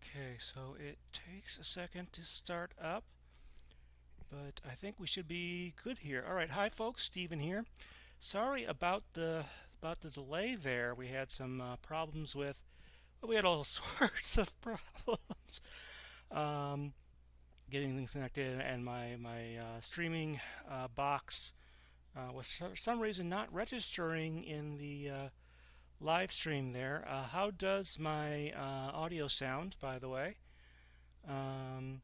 Okay, so it takes a second to start up, but I think we should be good here. All right, hi folks, Steven here. Sorry about the delay there. We had some problems with, well, we had all sorts of problems getting things connected, and my streaming box was for some reason not registering in the live stream there. How does my audio sound, by the way? Um,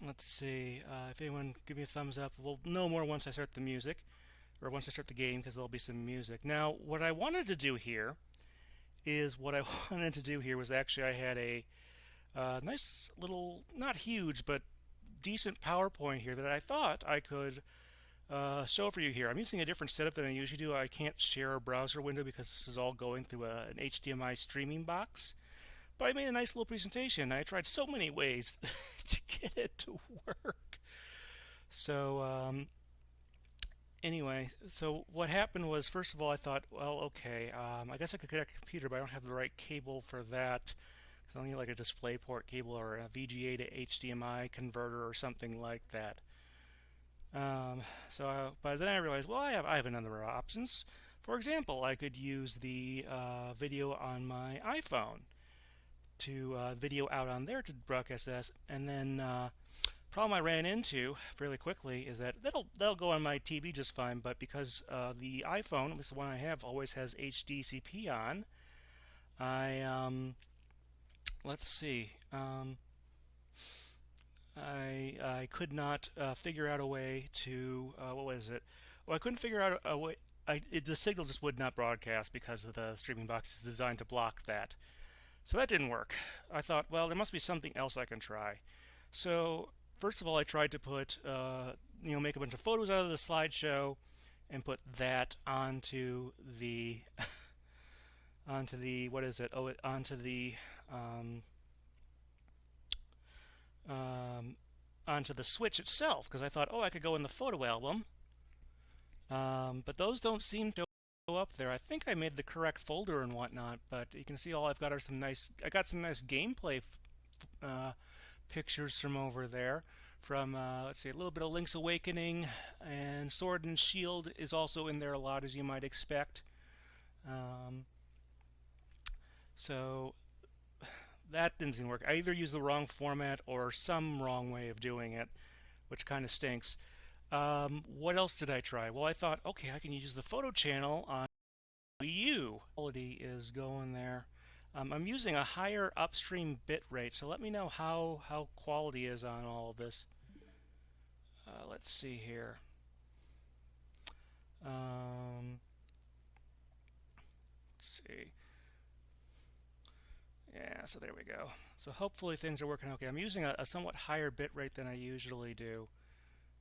let's see. If anyone give me a thumbs up, we'll know more once I start the music, or once I start the game, because there'll be some music. Now, what I wanted to do here is what I wanted to do here was actually I had a nice little, not huge, but decent PowerPoint here that I thought I could show for you here. I'm using a different setup than I usually do. I can't share a browser window because this is all going through an HDMI streaming box. But I made a nice little presentation. I tried so many ways to get it to work. So anyway, so what happened was, first of all, I thought, well, okay, I guess I could connect a computer, but I don't have the right cable for that. So I need like a DisplayPort cable or a VGA to HDMI converter or something like that. But then I realized, well, I have a number of options. For example, I could use the video on my iPhone to video out on there to broadcast this, and then problem I ran into fairly quickly is that they'll go on my TV just fine, but because the iPhone, at least the one I have, always has HDCP on, let's see. I could not figure out a way to what was it? Well, I couldn't figure out a way. The signal just would not broadcast because of the streaming box is designed to block that. So that didn't work. I thought, well, there must be something else I can try. So first of all, I tried to put, make a bunch of photos out of the slideshow and put that onto the, onto the, what is it? Oh, onto the, onto the switch itself, because I thought, oh, I could go in the photo album. But those don't seem to go up there. I think I made the correct folder and whatnot, but you can see all I've got are I got some nice gameplay pictures from over there. From, let's see, a little bit of Link's Awakening, and Sword and Shield is also in there a lot, as you might expect. So that didn't work. I either used the wrong format or some wrong way of doing it, which kind of stinks. What else did I try? Well, I thought, okay, I can use the photo channel on Wii U. Quality is going there. I'm using a higher upstream bit rate, so let me know how quality is on all of this. Let's see here. Let's see. Yeah, so there we go. So hopefully things are working okay. I'm using a somewhat higher bit rate than I usually do.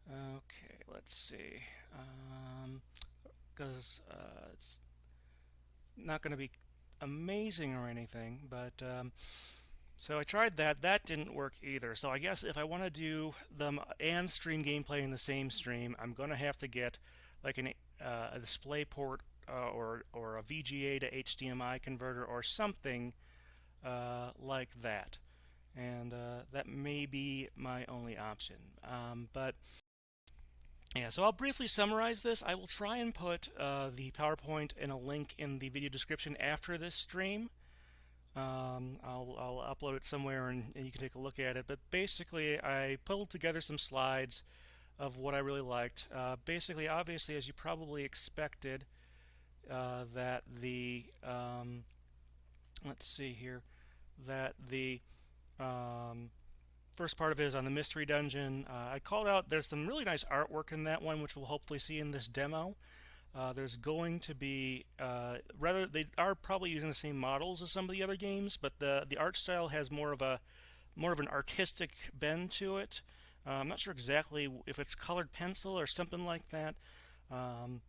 Okay, let's see. Because it's not going to be amazing or anything, but so I tried that. That didn't work either. So I guess if I want to do them and stream gameplay in the same stream, I'm going to have to get like a DisplayPort or a VGA to HDMI converter or something like that. And that may be my only option. But yeah, so I'll briefly summarize this. I will try and put the PowerPoint and a link in the video description after this stream. I'll upload it somewhere and you can take a look at it. But basically, I pulled together some slides of what I really liked. Basically, obviously, as you probably expected, that the let's see here, that the first part of it is on the mystery dungeon. I called out, there's some really nice artwork in that one, which we'll hopefully see in this demo. There's going to be, they are probably using the same models as some of the other games, but the art style has more of an artistic bend to it. I'm not sure exactly if it's colored pencil or something like that. But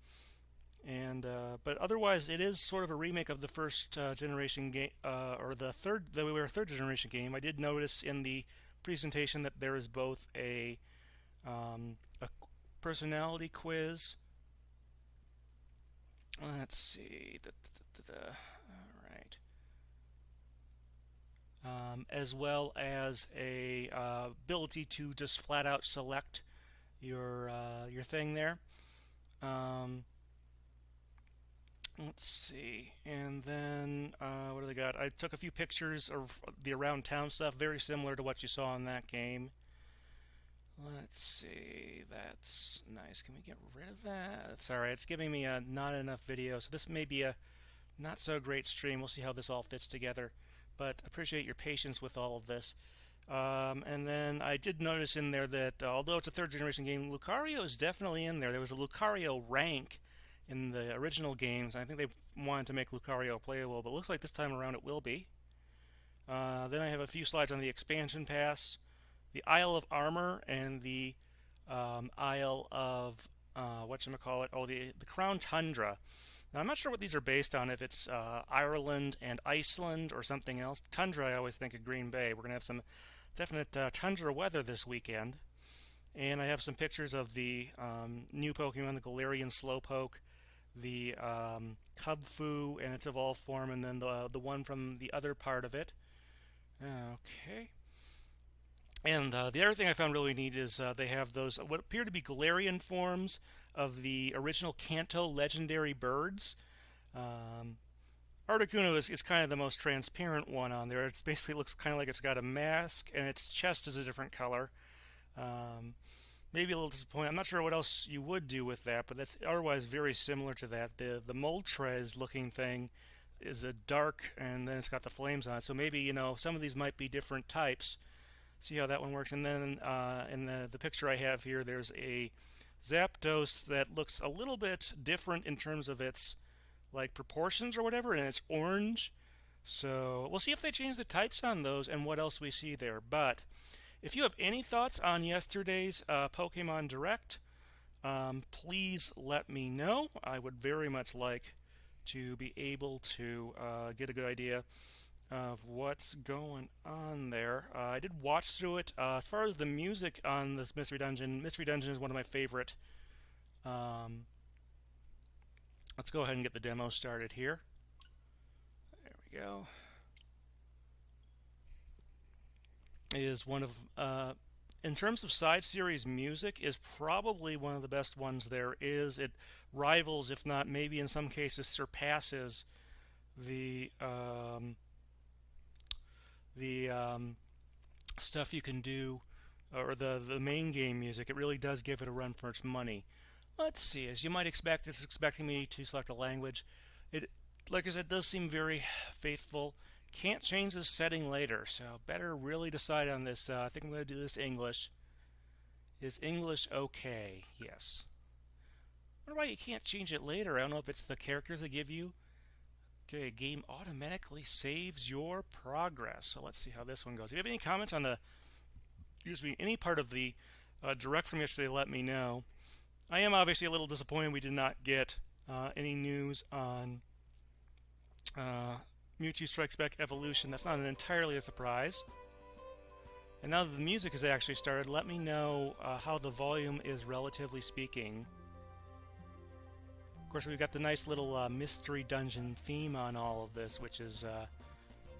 otherwise, it is sort of a remake of the first generation game, or the third generation game. I did notice in the presentation that there is both a personality quiz. Let's see. All right. as well as a ability to just flat out select your thing there. Let's see, and then what do they got? I took a few pictures of the around town stuff, very similar to what you saw in that game. Let's see, that's nice. Can we get rid of that? Sorry, it's giving me not enough video, so this may be a not so great stream. We'll see how this all fits together, but appreciate your patience with all of this. And then I did notice in there that although it's a third generation game, Lucario is definitely in there. There was a Lucario rank in the original games. I think they wanted to make Lucario playable, but it looks like this time around it will be. Then I have a few slides on the expansion pass, the Isle of Armor, and the Isle of whatchamacallit, the Crown Tundra. Now I'm not sure what these are based on, if it's Ireland and Iceland or something else. Tundra, I always think of Green Bay. We're going to have some definite tundra weather this weekend. And I have some pictures of the new Pokemon, the Galarian Slowpoke, the Kubfu and its evolved form, and then the one from the other part of it. Okay. And the other thing I found really neat is they have those what appear to be Galarian forms of the original Kanto legendary birds. Articuno is kind of the most transparent one on there. It basically looks kind of like it's got a mask, and its chest is a different color. Maybe a little disappointing. I'm not sure what else you would do with that, but that's otherwise very similar to that. The Moltres looking thing is a dark, and then it's got the flames on it. So maybe, some of these might be different types. See how that one works. And then in the picture I have here, there's a Zapdos that looks a little bit different in terms of its proportions or whatever, and it's orange. So we'll see if they change the types on those and what else we see there. But if you have any thoughts on yesterday's Pokemon Direct, please let me know. I would very much like to be able to get a good idea of what's going on there. I did watch through it. As far as the music on this Mystery Dungeon is one of my favorite. Let's go ahead and get the demo started here. There we go. Is one of, in terms of side series music, is probably one of the best ones there is. It rivals, if not maybe in some cases surpasses, the stuff you can do, or the main game music. It really does give it a run for its money. Let's see, as you might expect, it's expecting me to select a language. It, like I said, does seem very faithful. Can't change this setting later, so better really decide on this. I think I'm going to do this English. Is English okay? Yes. I wonder why you can't change it later. I don't know if it's the characters they give you. Okay, game automatically saves your progress. So let's see how this one goes. If you have any comments on any part of the direct from yesterday, let me know. I am obviously a little disappointed we did not get any news on Mewtwo Strikes Back Evolution. That's not entirely a surprise. And now that the music has actually started, let me know how the volume is relatively speaking. Of course, we've got the nice little mystery dungeon theme on all of this, which is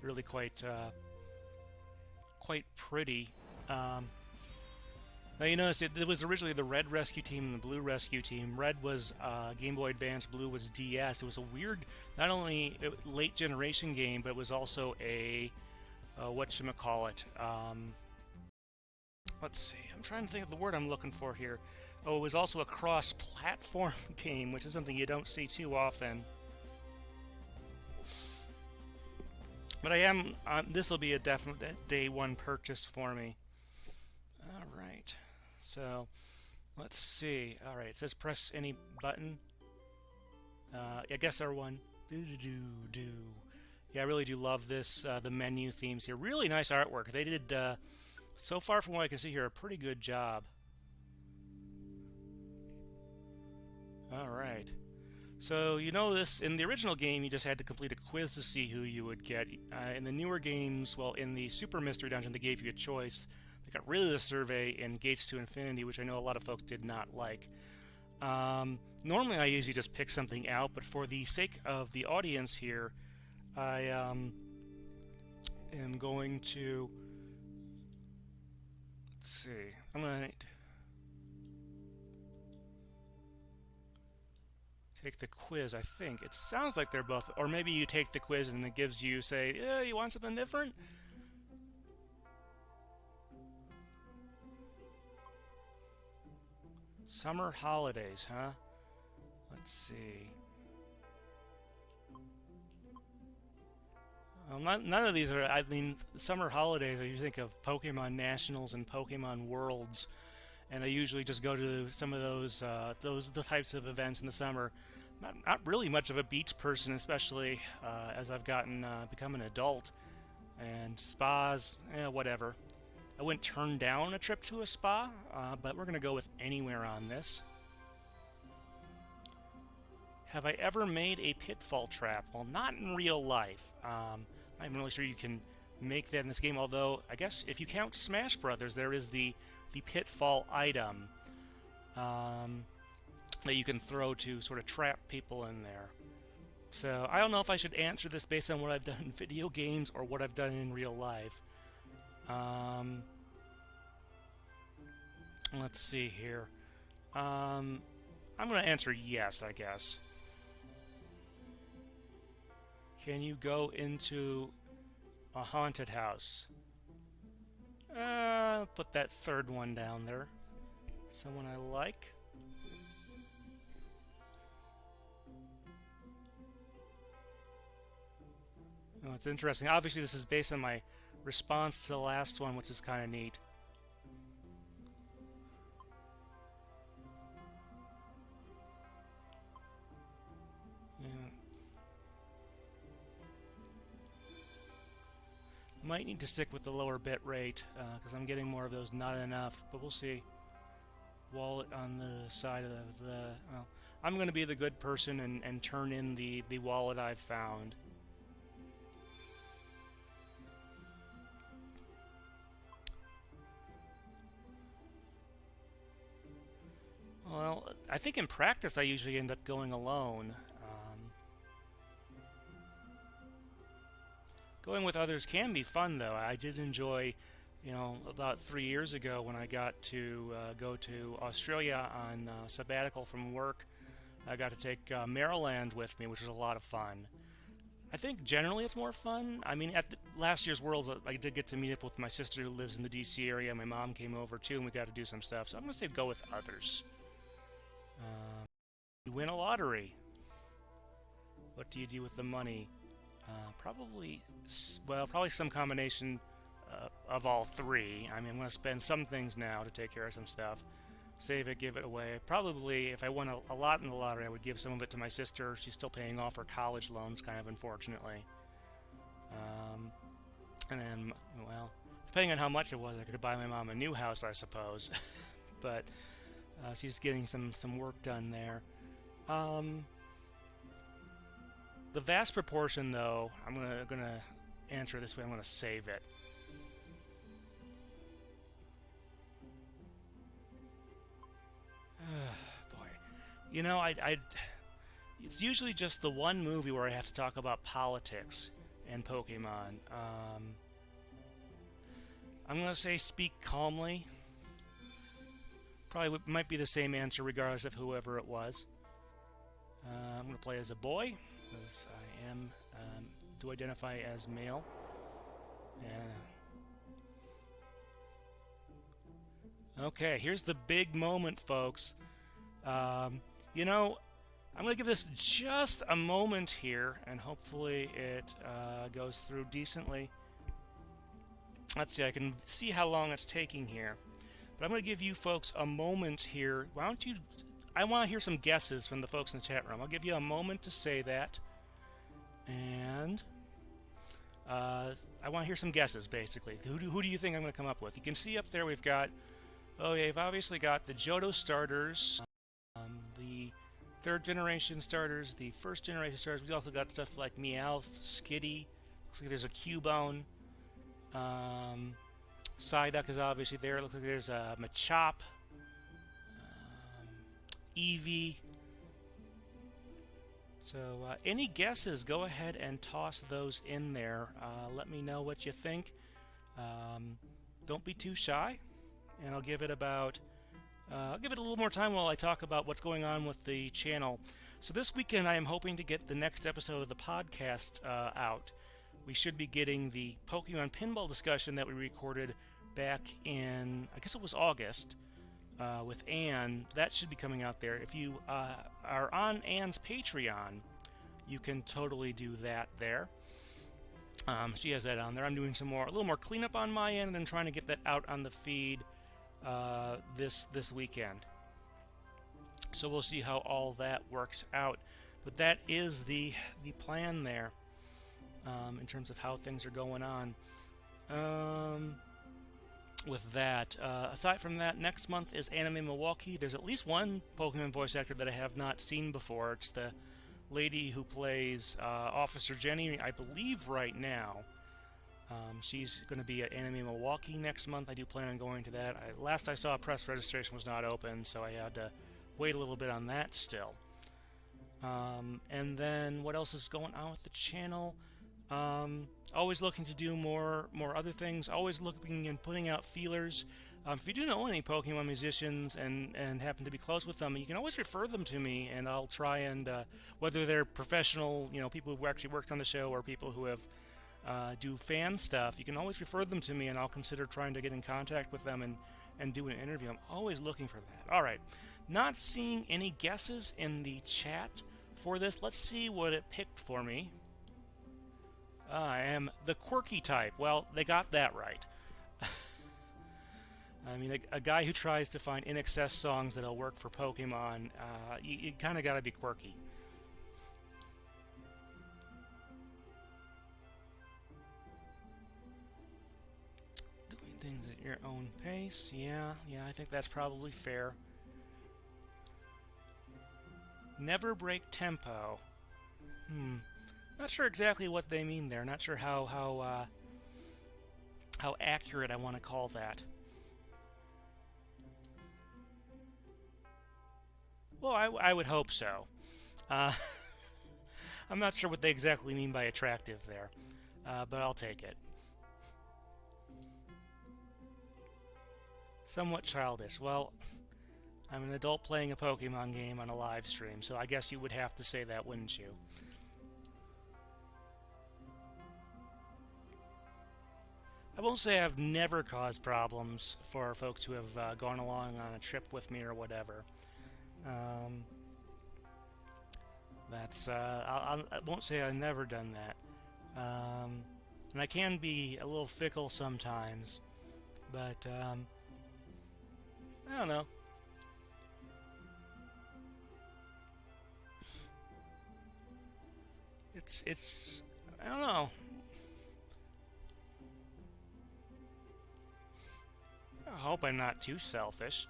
really quite pretty. Now you notice it was originally the Red Rescue Team and the Blue Rescue Team. Red was Game Boy Advance, Blue was DS. It was a weird, not only late generation game, but it was also a whatchamacallit. Let's see, I'm trying to think of the word I'm looking for here. Oh, it was also a cross-platform game, which is something you don't see too often. But I am, this will be a definite day one purchase for me. Alright, so let's see. Alright, it says press any button. I guess R1. Yeah, I really do love this, the menu themes here. Really nice artwork. They did, so far from what I can see here, a pretty good job. Alright. So, you know this, in the original game, you just had to complete a quiz to see who you would get. In the newer games, well, in the Super Mystery Dungeon, they gave you a choice. They got rid of the survey in Gates to Infinity, which I know a lot of folks did not like. Normally, I usually just pick something out, but for the sake of the audience here, I am going to, let's see, I'm going to take the quiz, I think. It sounds like they're both, or maybe you take the quiz and it gives you, say, you want something different? Summer holidays, huh? Let's see. Well, none of these are, I mean, summer holidays, you think of Pokemon Nationals and Pokemon Worlds, and I usually just go to some of those types of events in the summer. Not really much of a beach person, especially as I've become an adult. And spas, whatever. I wouldn't turn down a trip to a spa, but we're going to go with anywhere on this. Have I ever made a pitfall trap? Well, not in real life. I'm not even really sure you can make that in this game, although I guess if you count Smash Brothers, there is the pitfall item that you can throw to sort of trap people in there. So I don't know if I should answer this based on what I've done in video games or what I've done in real life. Let's see here. I'm going to answer yes, I guess. Can you go into a haunted house? Put that third one down there. Someone I like. Oh, it's interesting. Obviously, this is based on my response to the last one, which is kind of neat. Might need to stick with the lower bit rate because I'm getting more of those not enough, but we'll see. Wallet on the side of the well, I'm going to be the good person and turn in the wallet I've found. Well, I think in practice I usually end up going alone. Going with others can be fun, though. I did enjoy, about 3 years ago when I got to go to Australia on sabbatical from work. I got to take Maryland with me, which was a lot of fun. I think generally it's more fun. I mean, at last year's Worlds, I did get to meet up with my sister who lives in the DC area. My mom came over too, and we got to do some stuff. So I'm going to say go with others. You win a lottery. What do you do with the money? Probably some combination of all three. I mean, I'm going to spend some things now to take care of some stuff. Save it, give it away. Probably, if I won a lot in the lottery, I would give some of it to my sister. She's still paying off her college loans, kind of unfortunately. And then, well, depending on how much it was, I could buy my mom a new house, I suppose. But she's getting some work done there. The vast proportion, though, I'm gonna answer it this way. I'm gonna save it. Boy, it's usually just the one movie where I have to talk about politics and Pokemon. I'm gonna say speak calmly. Probably might be the same answer regardless of whoever it was. I'm gonna play as a boy, because I am do identify as male. Okay, here's the big moment, folks. I'm going to give this just a moment here, and hopefully it goes through decently. Let's see, I can see how long it's taking here. But I'm going to give you folks a moment here. I want to hear some guesses from the folks in the chat room. I'll give you a moment to say that. And I want to hear some guesses, basically. Who do you think I'm going to come up with? You can see up there we've got, you've obviously got the Johto starters, the third generation starters, the first generation starters. We've also got stuff like Meowth, Skitty. Looks like there's a Cubone. Psyduck is obviously there. Looks like there's a Machop, Eevee, So any guesses, go ahead and toss those in there. Let me know what you think. Don't be too shy, and I'll give it a little more time while I talk about what's going on with the channel. So this weekend I am hoping to get the next episode of the podcast out. We should be getting the Pokemon pinball discussion that we recorded back in, I guess it was August, with Anne. That should be coming out there. If you are on Anne's Patreon, you can totally do that there. She has that on there. I'm doing a little more cleanup on my end and trying to get that out on the feed this weekend. So we'll see how all that works out. But that is the plan there in terms of how things are going on. With that, aside from that, next month is Anime Milwaukee. There's at least one Pokemon voice actor that I have not seen before. It's the lady who plays Officer Jenny, I believe, right now. She's going to be at Anime Milwaukee next month. I do plan on going to that. Last I saw, press registration was not open, so I had to wait a little bit on that still. And then what else is going on with the channel? Always looking to do more other things. Always looking and putting out feelers. If you do know any Pokemon musicians and happen to be close with them, you can always refer them to me, and I'll try and whether they're professional, people who actually worked on the show, or people who have do fan stuff, you can always refer them to me, and I'll consider trying to get in contact with them and do an interview. I'm always looking for that. All right, not seeing any guesses in the chat for this. Let's see what it picked for me. I am the quirky type. Well, they got that right. I mean, a guy who tries to find in-excess songs that'll work for Pokemon, you kind of got to be quirky. Doing things at your own pace. Yeah, I think that's probably fair. Never break tempo. Not sure exactly what they mean there. Not sure how accurate I want to call that. Well, I would hope so. I'm not sure what they exactly mean by attractive there, but I'll take it. Somewhat childish. Well, I'm an adult playing a Pokemon game on a live stream, so I guess you would have to say that, wouldn't you? I won't say I've never caused problems for folks who have gone along on a trip with me or whatever. I won't say I've never done that. And I can be a little fickle sometimes, but I don't know. It's I don't know. I hope I'm not too selfish.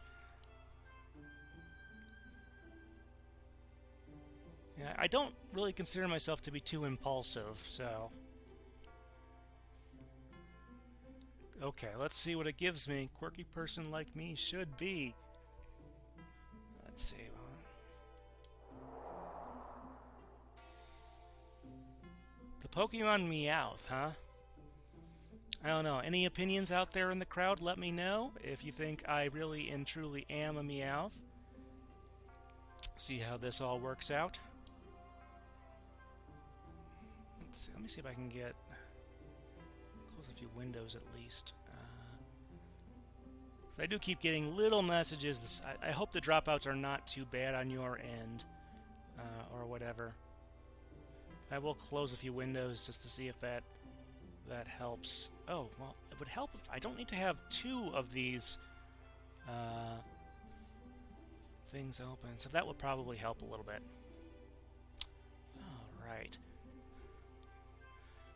Yeah, I don't really consider myself to be too impulsive, so... Okay, let's see what it gives me. Quirky person like me should be. Let's see. The Pokemon Meowth, huh? I don't know. Any opinions out there in the crowd? Let me know if you think I really and truly am a Meowth. See how this all works out. Let's see. Let me see if I can get close a few windows at least. So I do keep getting little messages. I hope the dropouts are not too bad on your end, or whatever. I will close a few windows just to see if that helps. Oh, well, it would help if I don't need to have two of these things open, so that would probably help a little bit. Alright.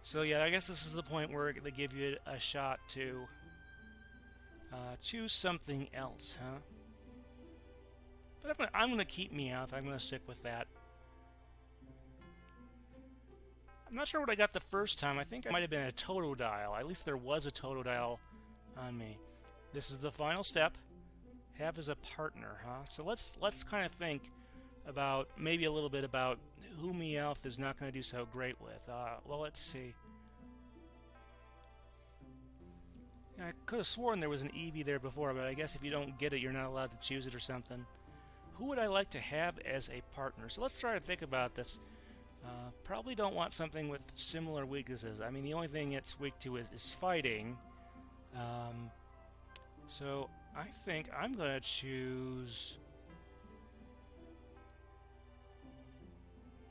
So yeah, I guess this is the point where they give you a shot to choose something else, huh? But I'm gonna keep Meowth. I'm gonna stick with that. I'm not sure what I got the first time. I think it might have been a Totodile. At least there was a Totodile on me. This is the final step. Have as a partner, huh? So let's kind of think about maybe a little bit about who Meowth is not going to do so great with. Well, let's see. I could have sworn there was an Eevee there before, but I guess if you don't get it, you're not allowed to choose it or something. Who would I like to have as a partner? So let's try to think about this. Probably don't want something with similar weaknesses. I mean, the only thing it's weak to is fighting. So I think I'm going to choose...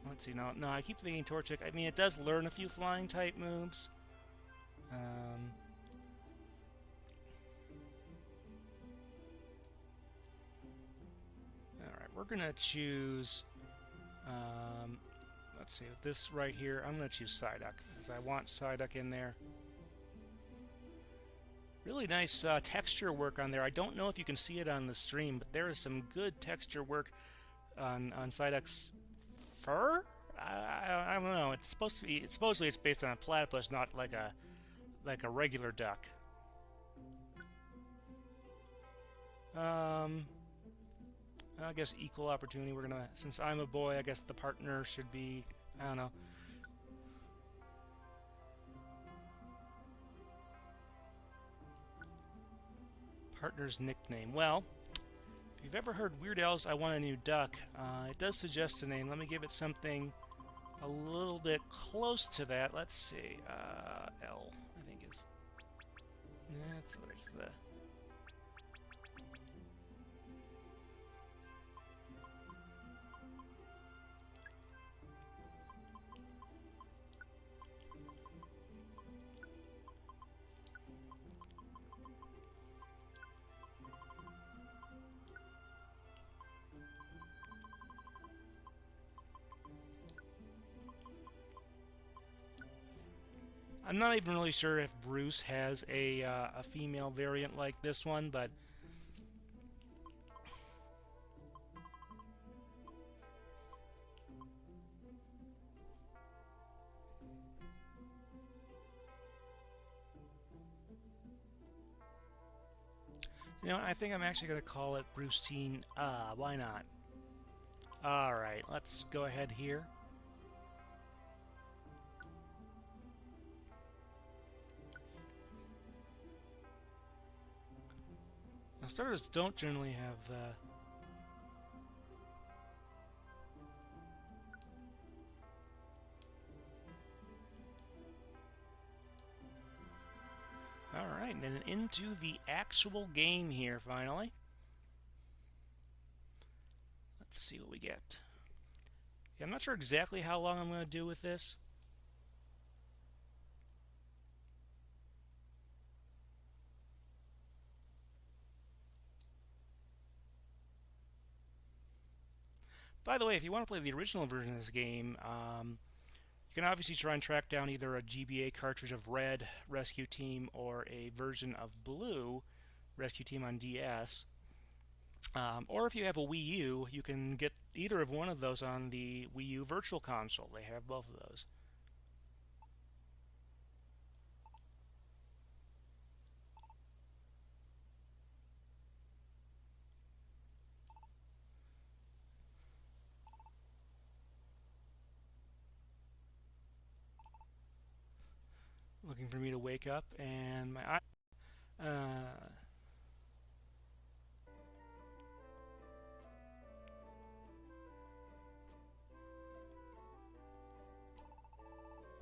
Let's see, no, I keep thinking Torchic. I mean, it does learn a few flying type moves. Alright, we're going to choose... let's see, this right here, I'm going to choose Psyduck, because I want Psyduck in there. Really nice texture work on there. I don't know if you can see it on the stream, but there is some good texture work on Psyduck's fur? I don't know. It's supposed to be. Supposedly it's based on a platypus, not like a regular duck. I guess equal opportunity. We're gonna, since I'm a boy, I guess the partner should be, I don't know. Partner's nickname. Well, if you've ever heard Weird Al's I Want a New Duck, it does suggest a name. Let me give it something a little bit close to that. Let's see. L, I think is. That's what it's the. I'm not even really sure if Bruce has a female variant like this one, but you know, I think I'm actually going to call it Bruce Teen. Why not? Alright, let's go ahead here. Now, starters don't generally have... Alright, and then into the actual game here, finally. Let's see what we get. Yeah, I'm not sure exactly how long I'm going to do with this. By the way, if you want to play the original version of this game, you can obviously try and track down either a GBA cartridge of Red Rescue Team or a version of Blue Rescue Team on DS. Or if you have a Wii U, you can get either of one of those on the Wii U Virtual Console. They have both of those. Looking for me to wake up, and my eye...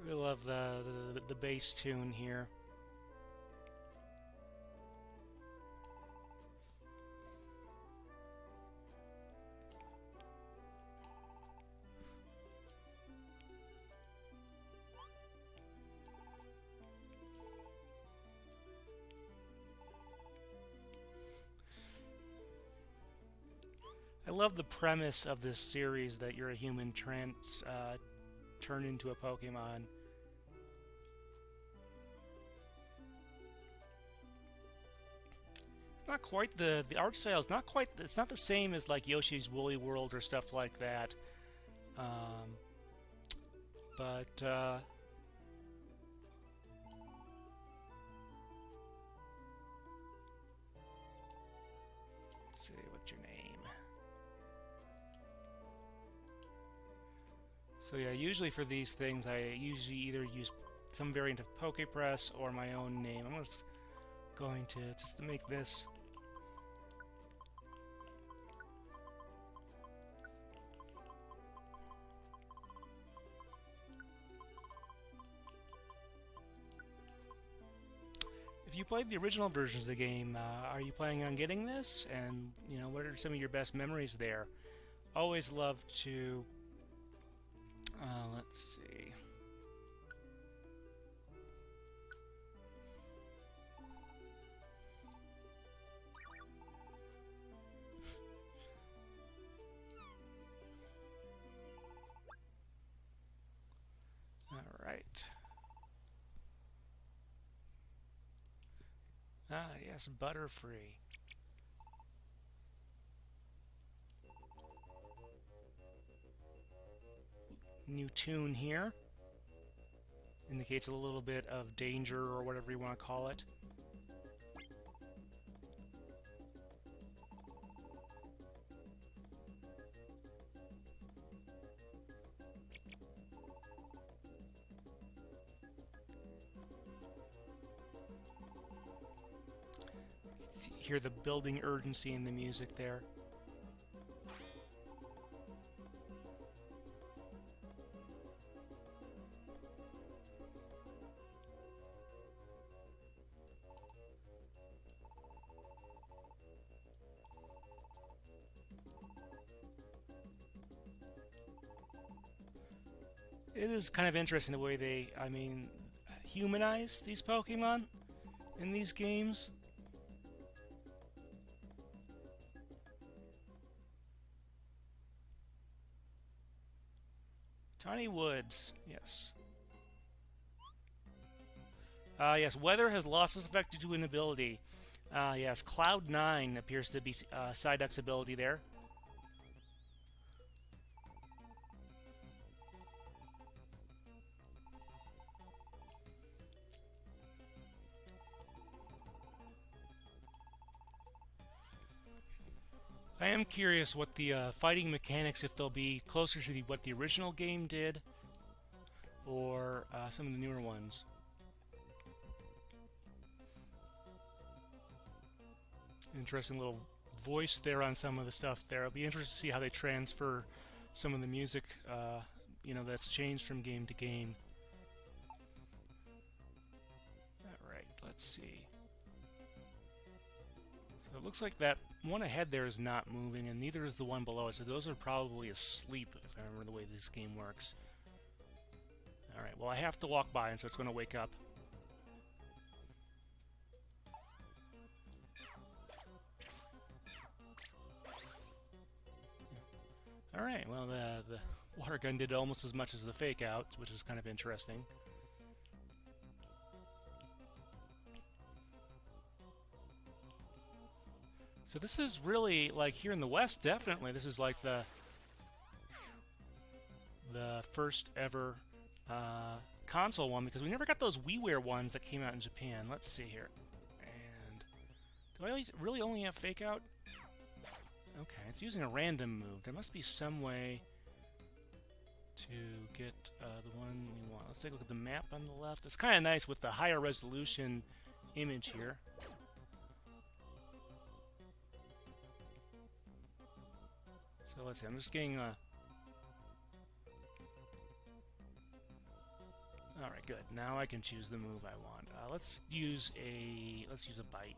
We love the bass tune here. I love the premise of this series that you're a human turned into a Pokemon. It's not quite the art style is not quite, it's not the same as like Yoshi's Woolly World or stuff like that. But let's see, what's your name? So yeah, usually for these things, I usually either use some variant of Pokepress or my own name. I'm just going to just to make this. If you played the original versions of the game, are you planning on getting this? And you know, what are some of your best memories there? Always love to. Let's see. All right. Ah, yes, Butterfree. New tune here. Indicates a little bit of danger or whatever you want to call it. Hear the building urgency in the music there. It is kind of interesting the way they, humanize these Pokemon in these games. Tiny Woods, yes. Yes, weather has lost its effect due to an ability. Yes, Cloud 9 appears to be Psyduck's ability there. I am curious what the fighting mechanics, if they'll be closer to what the original game did, or some of the newer ones. Interesting little voice there on some of the stuff there. It'll be interesting to see how they transfer some of the music, that's changed from game to game. Alright, let's see. So it looks like that one ahead there is not moving, and neither is the one below it, so those are probably asleep, if I remember the way this game works. Alright, well I have to walk by, and so it's going to wake up. Alright, well the water gun did almost as much as the fake out, which is kind of interesting. So this is really, like, here in the West, definitely, this is like the first ever console one, because we never got those WiiWare ones that came out in Japan. Let's see here. And do I really only have fake out? Okay, it's using a random move. There must be some way to get the one we want. Let's take a look at the map on the left. It's kind of nice with the higher resolution image here. So let's see, I'm just getting Alright, good. Now I can choose the move I want. Let's use a bite.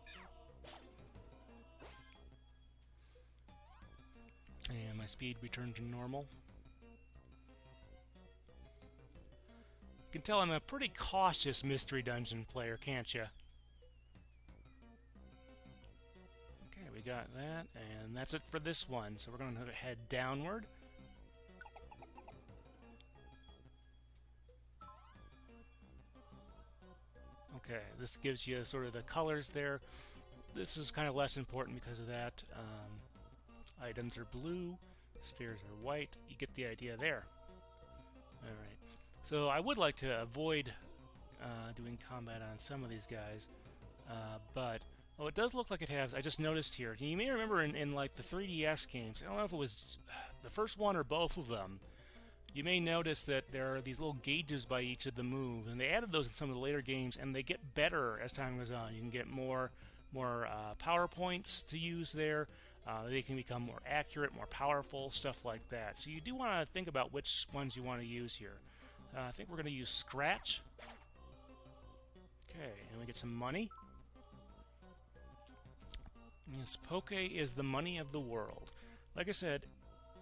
And my speed returned to normal. You can tell I'm a pretty cautious Mystery Dungeon player, can't you? Okay, we got that, and that's it for this one. So we're going to head downward. Okay, this gives you sort of the colors there. This is kind of less important because of that. Items are blue, stairs are white. You get the idea there. Alright, so I would like to avoid doing combat on some of these guys, but it does look like it has. I just noticed here. You may remember in like the 3DS games, I don't know if it was the first one or both of them, you may notice that there are these little gauges by each of the moves, and they added those in some of the later games, and they get better as time goes on. You can get more power points to use there. They can become more accurate, more powerful, stuff like that. So you do want to think about which ones you want to use here. I think we're going to use Scratch. Okay, and we get some money. Yes, Poke is the money of the world. Like I said,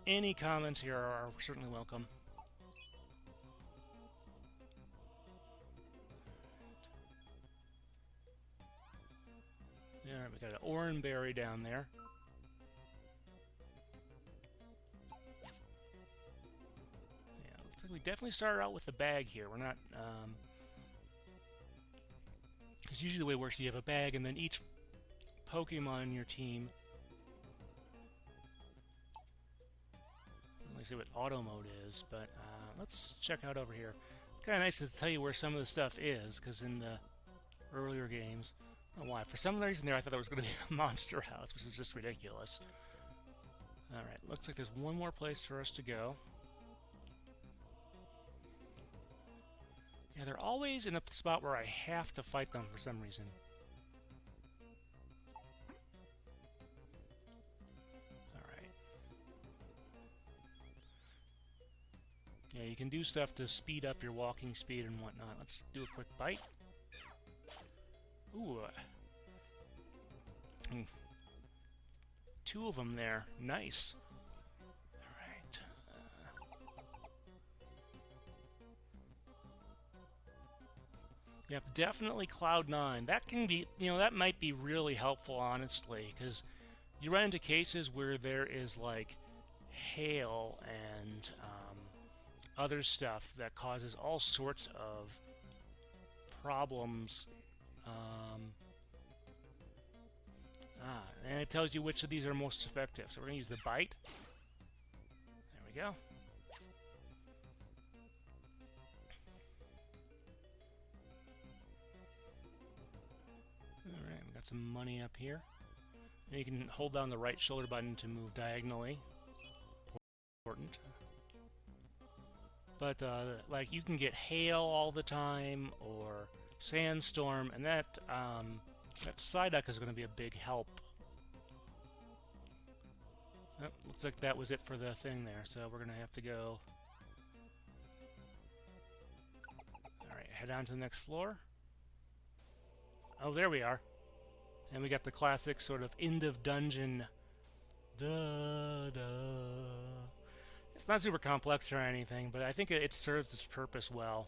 any comments here are certainly welcome. Alright, we got an orange berry down there. Yeah, looks like we definitely started out with the bag here. We're not, because usually the way it works, you have a bag, and then each Pokemon in your team. Let me see what auto mode is, but let's check out over here. Kind of nice to tell you where some of the stuff is, because in the earlier games, I don't know why. For some reason there, I thought there was going to be a monster house, which is just ridiculous. Alright, looks like there's one more place for us to go. Yeah, they're always in a spot where I have to fight them for some reason. Alright. Yeah, you can do stuff to speed up your walking speed and whatnot. Let's do a quick bite. Ooh. Two of them there. Nice. Alright. Yep, definitely Cloud9. That can be, that might be really helpful, honestly, because you run into cases where there is, like, hail and other stuff that causes all sorts of problems. And it tells you which of these are most effective. So we're going to use the bite. There we go. Alright, we got some money up here. And you can hold down the right shoulder button to move diagonally. Important. But, like, you can get hail all the time, or sandstorm, and that Psyduck is going to be a big help. Oh, looks like that was it for the thing there, so we're going to have to go. Alright, head on to the next floor. Oh, there we are. And we got the classic sort of end of dungeon. Da, da. It's not super complex or anything, but I think it serves its purpose well.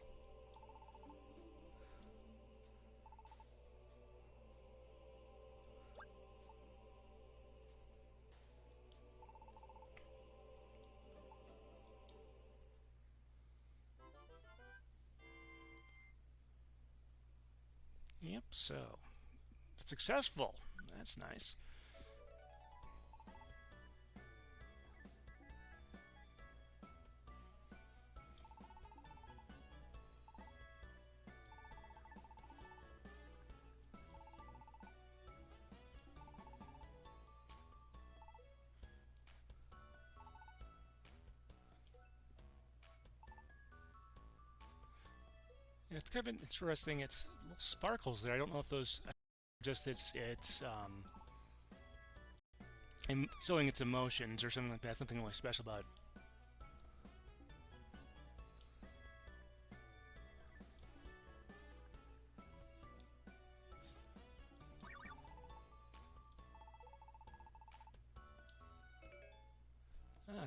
Yep, so successful. That's nice. Yeah, it's kind of interesting. It's little sparkles there. I don't know if those just it's showing its emotions or something like that. Something really special about it.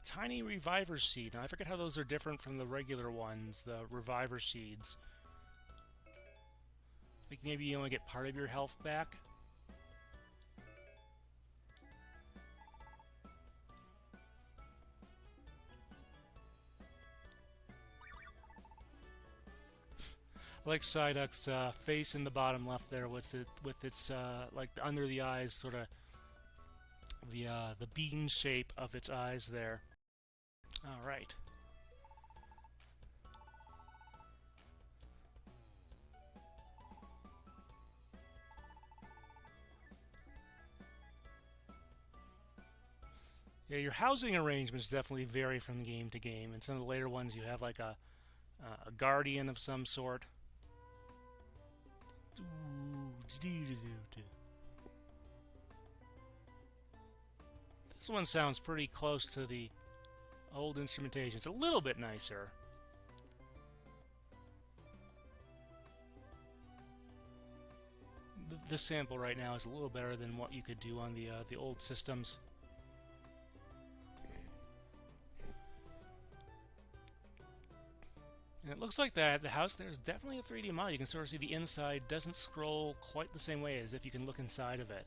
Tiny reviver seed. Now, I forget how those are different from the regular ones, the reviver seeds. I think maybe you only get part of your health back. I like Psyduck's face in the bottom left there with its like under the eyes, sort of the bean shape of its eyes there. All right. Yeah, your housing arrangements definitely vary from game to game. In some of the later ones, you have like a guardian of some sort. This one sounds pretty close to the old instrumentation. It's a little bit nicer. This sample right now is a little better than what you could do on the old systems. And it looks like that the house there is definitely a 3D model. You can sort of see the inside doesn't scroll quite the same way as if you can look inside of it.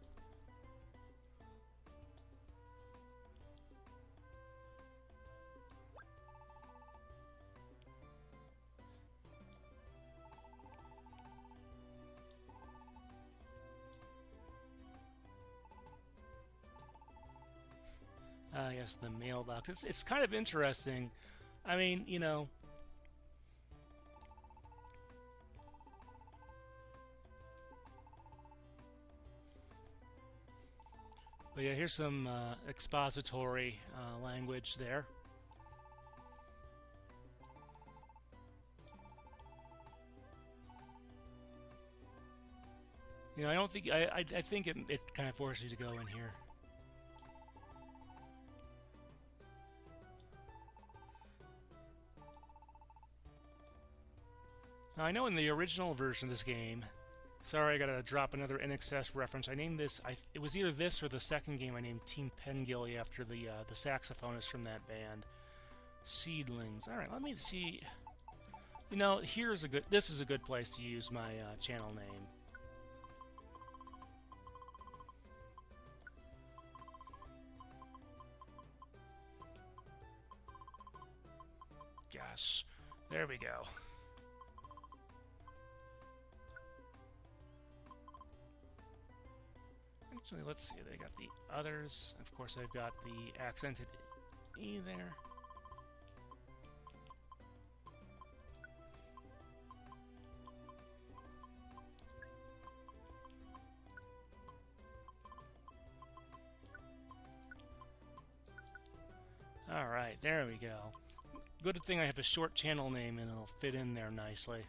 Yes, the mailbox. It's kind of interesting. I mean, you know, but yeah, here's some expository language there. You know, I don't think I think it kind of forces you to go in here. Now, I know in the original version of this game, sorry, I gotta drop another NXS reference. I named this. It was either this or the second game. I named Team Pengilly after the saxophonist from that band. Seedlings. All right, let me see. You know, here's a good. This is a good place to use my channel name. Gosh, there we go. Actually, let's see. They got the others. Of course, they've got the accented E there. All right, there we go. Good thing I have a short channel name and it'll fit in there nicely.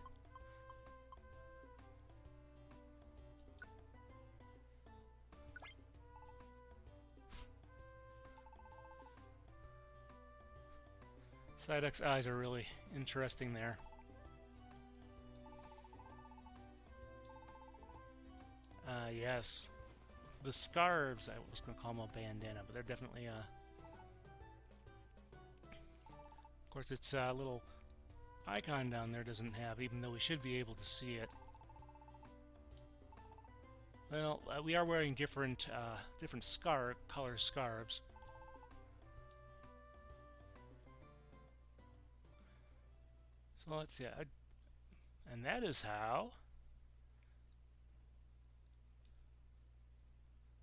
Psyduck's eyes are really interesting there. Yes. The scarves, I was going to call them a bandana, but they're definitely of course, its little icon down there doesn't have, even though we should be able to see it. Well, we are wearing different color scarves. So let's see, and that is how,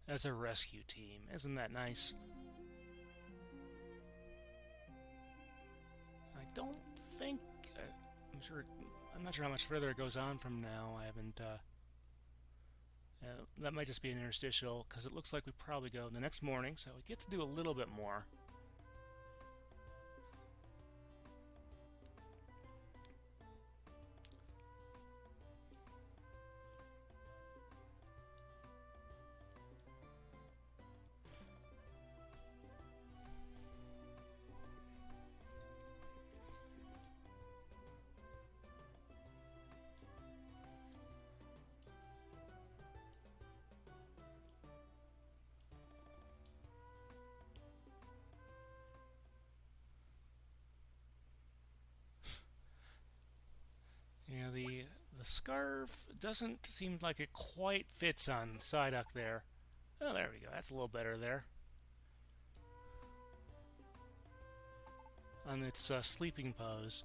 as a rescue team. Isn't that nice? I don't think, I'm not sure how much further it goes on from now. I haven't, that might just be an interstitial, because it looks like we probably go the next morning, so we get to do a little bit more. Yeah, the scarf doesn't seem like it quite fits on Psyduck there. Oh, there we go. That's a little better there. On its sleeping pose.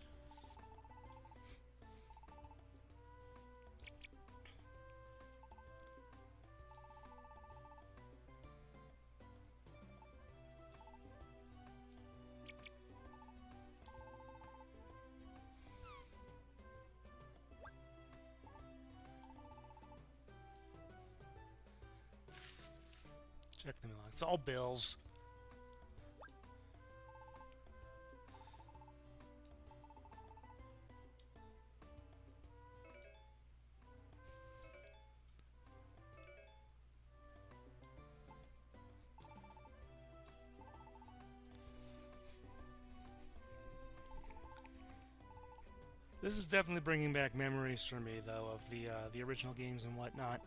Check them out. It's all bills. This is definitely bringing back memories for me, though, of the original games and whatnot.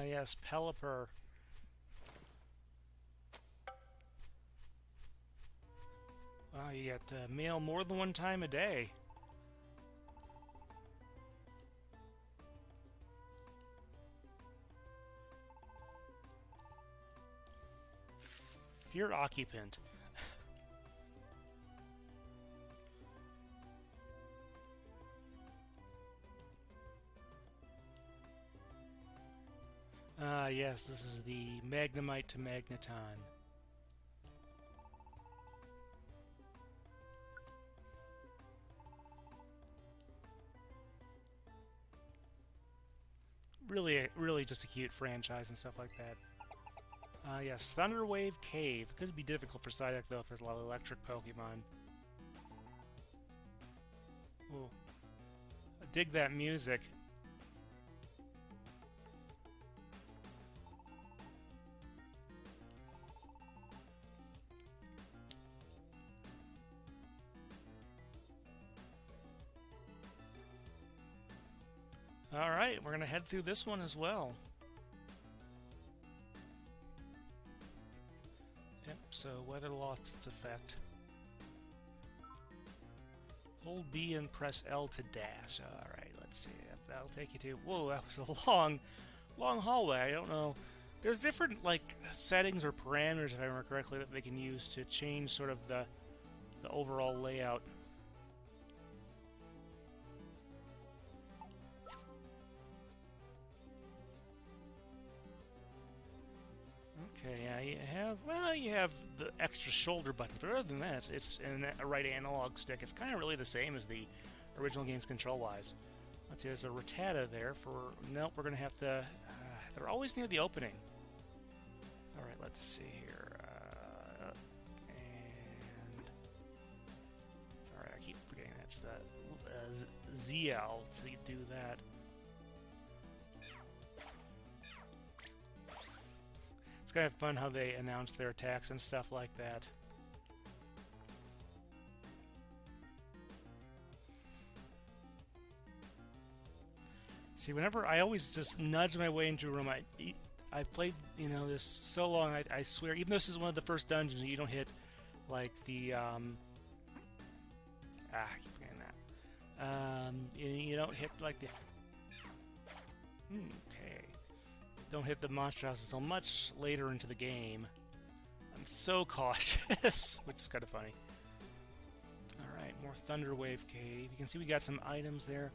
Yes, Pelipper. Wow, you get mail more than one time a day. Dear occupant. Yes, this is the Magnemite to Magneton. Really just a cute franchise and stuff like that. Yes, Thunderwave Cave. Could be difficult for Psyduck, though, if there's a lot of electric Pokemon. Ooh. I dig that music. Alright, we're going to head through this one as well. Yep, so weather lost its effect. Hold B and press L to dash. Alright, let's see. That'll take you to... Whoa, that was a long hallway. I don't know. There's different, like, settings or parameters, if I remember correctly, that they can use to change sort of the overall layout. Okay, yeah, you have the extra shoulder buttons, but other than that, it's in a right analog stick. It's kind of really the same as the original game's control-wise. Let's see, there's a Rattata there for... Nope, we're going to have to... they're always near the opening. Alright, let's see here. And... Sorry, I keep forgetting that's the ZL to do that. It's kind of fun how they announce their attacks and stuff like that. See, whenever I always just nudge my way into a room, I've played, you know, this so long, I swear, even though this is one of the first dungeons, you don't hit, like, the, I keep forgetting that. You don't hit, like, the... Okay. Don't hit the monster house until much later into the game. I'm so cautious, which is kind of funny. Alright, more Thunderwave Cave. You can see we got some items there.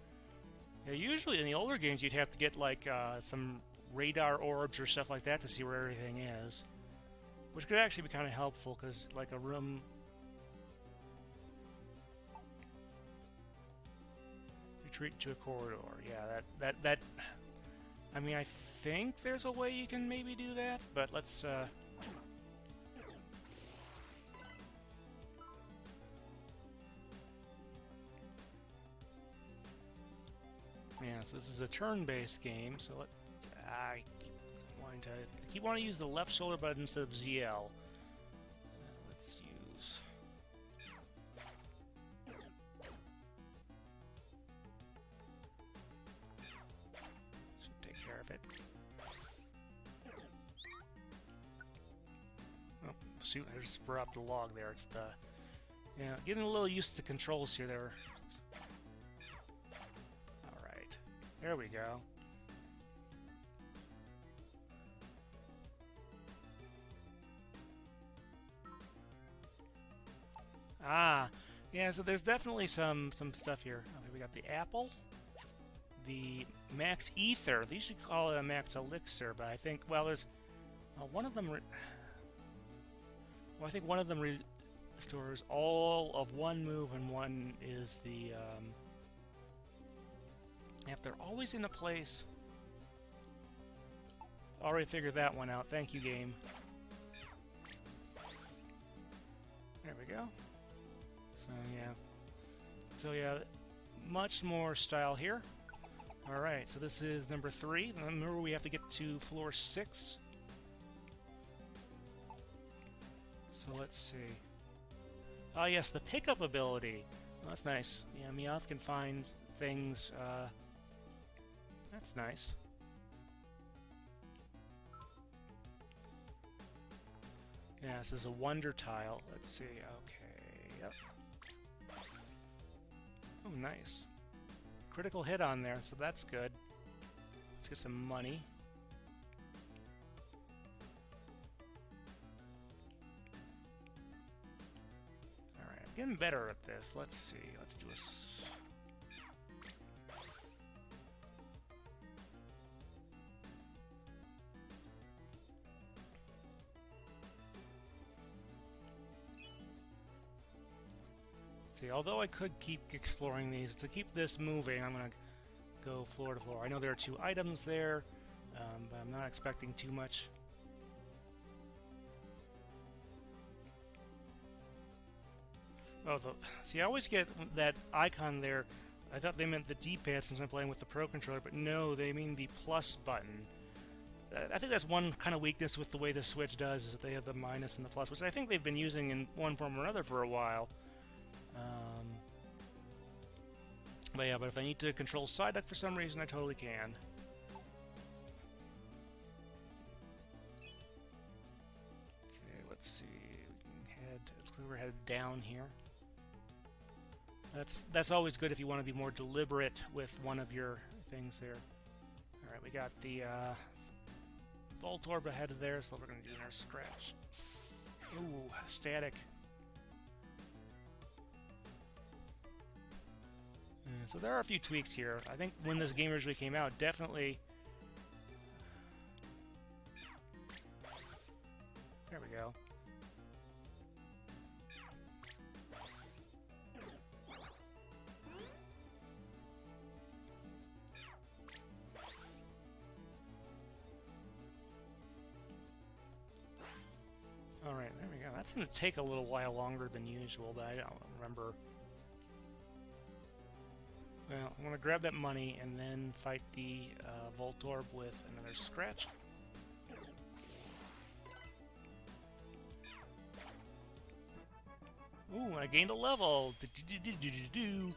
Yeah, usually in the older games you'd have to get like some radar orbs or stuff like that to see where everything is, which could actually be kind of helpful because like a room. Retreat to a corridor. Yeah, that. I mean, I think there's a way you can maybe do that, but let's. Yes, this is a turn-based game, so I keep wanting to use the left shoulder button instead of ZL. Let's use. Should take care of it. Oh, shoot! I just brought up the log there. It's the getting a little used to the controls here. There. There we go. Yeah, so there's definitely some stuff here. Okay, we got the apple, the max ether. They should call it a max elixir, but I think, well, there's one of them. I think one of them restores all of one move, and one is the If they're always in a place... Already figured that one out. Thank you, game. There we go. So yeah, much more style here. Alright, so this is number 3. Remember, we have to get to floor 6. So let's see. Oh yes, the pickup ability. Oh, that's nice. Yeah, Meowth can find things. That's nice. Yeah, this is a wonder tile. Let's see. Okay, yep. Oh, nice. Critical hit on there, so that's good. Let's get some money. Alright, I'm getting better at this. Let's see. Let's do a... See, although I could keep exploring these, to keep this moving, I'm going to go floor to floor. I know there are 2 items there, but I'm not expecting too much. Oh, see, I always get that icon there. I thought they meant the D-pad since I'm playing with the Pro Controller, but no, they mean the plus button. I think that's one kind of weakness with the way the Switch does, is that they have the minus and the plus, which I think they've been using in one form or another for a while. But yeah, but if I need to control side duck for some reason, I totally can. Okay, let's see. We can head. We're headed down here. That's always good if you want to be more deliberate with one of your things there. All right, we got the Voltorb ahead of there, so we're going to do another scratch. Ooh, static. So there are a few tweaks here. I think when this game originally came out, definitely... There we go. Alright, there we go. That's going to take a little while longer than usual, but I don't remember... Well, I'm going to grab that money and then fight the Voltorb with another scratch. Ooh, I gained a level! Do-do-do-do-do-do-do.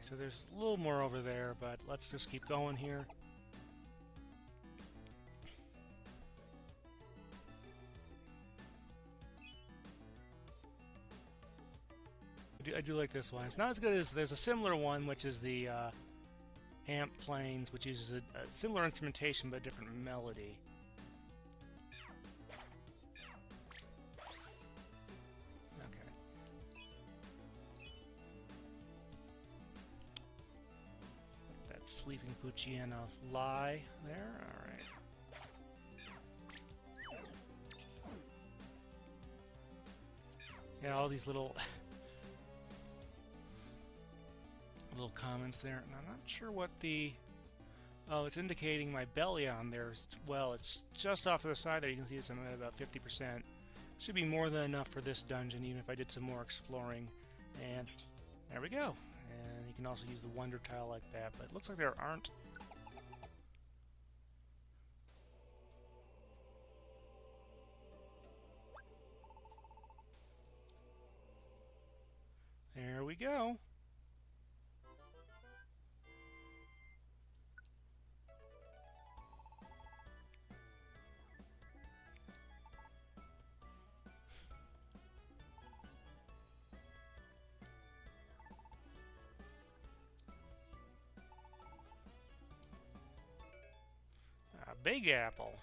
So there's a little more over there, but let's just keep going here. I do like this one. It's not as good as... There's a similar one, which is the Amp Planes, which uses a similar instrumentation but a different melody. Sleeping Poochyena lie there. Alright. Yeah, all these little comments there. And I'm not sure what the... Oh, it's indicating my belly on there. Well, it's just off to the side there. You can see it's at about 50%. Should be more than enough for this dungeon, even if I did some more exploring. And there we go. And you can also use the wonder tile like that, but it looks like there aren't. There we go. Big Apple.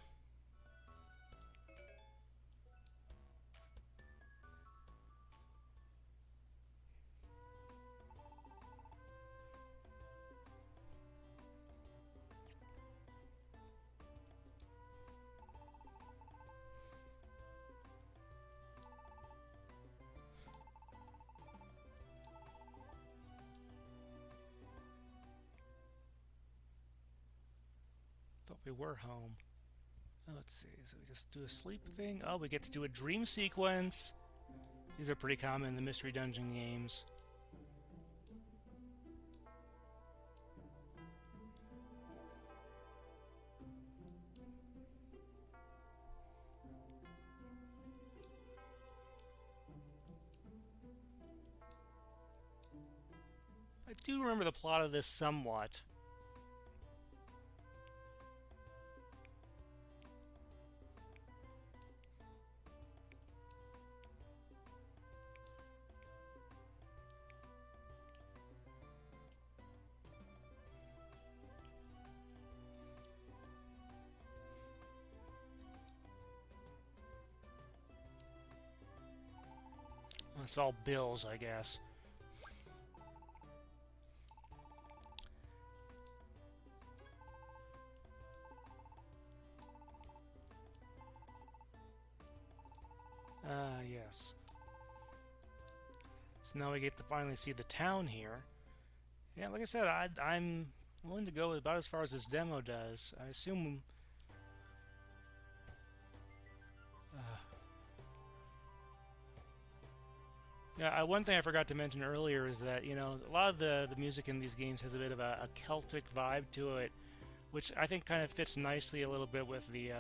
thought we were home. Let's see, so we just do a sleep thing. Oh, we get to do a dream sequence. These are pretty common in the Mystery Dungeon games. I do remember the plot of this somewhat. It's all bills, I guess. Yes. So now we get to finally see the town here. Yeah, like I said, I'm willing to go about as far as this demo does. I assume... yeah, one thing I forgot to mention earlier is that, you know, a lot of the music in these games has a bit of a Celtic vibe to it, which I think kind of fits nicely a little bit with the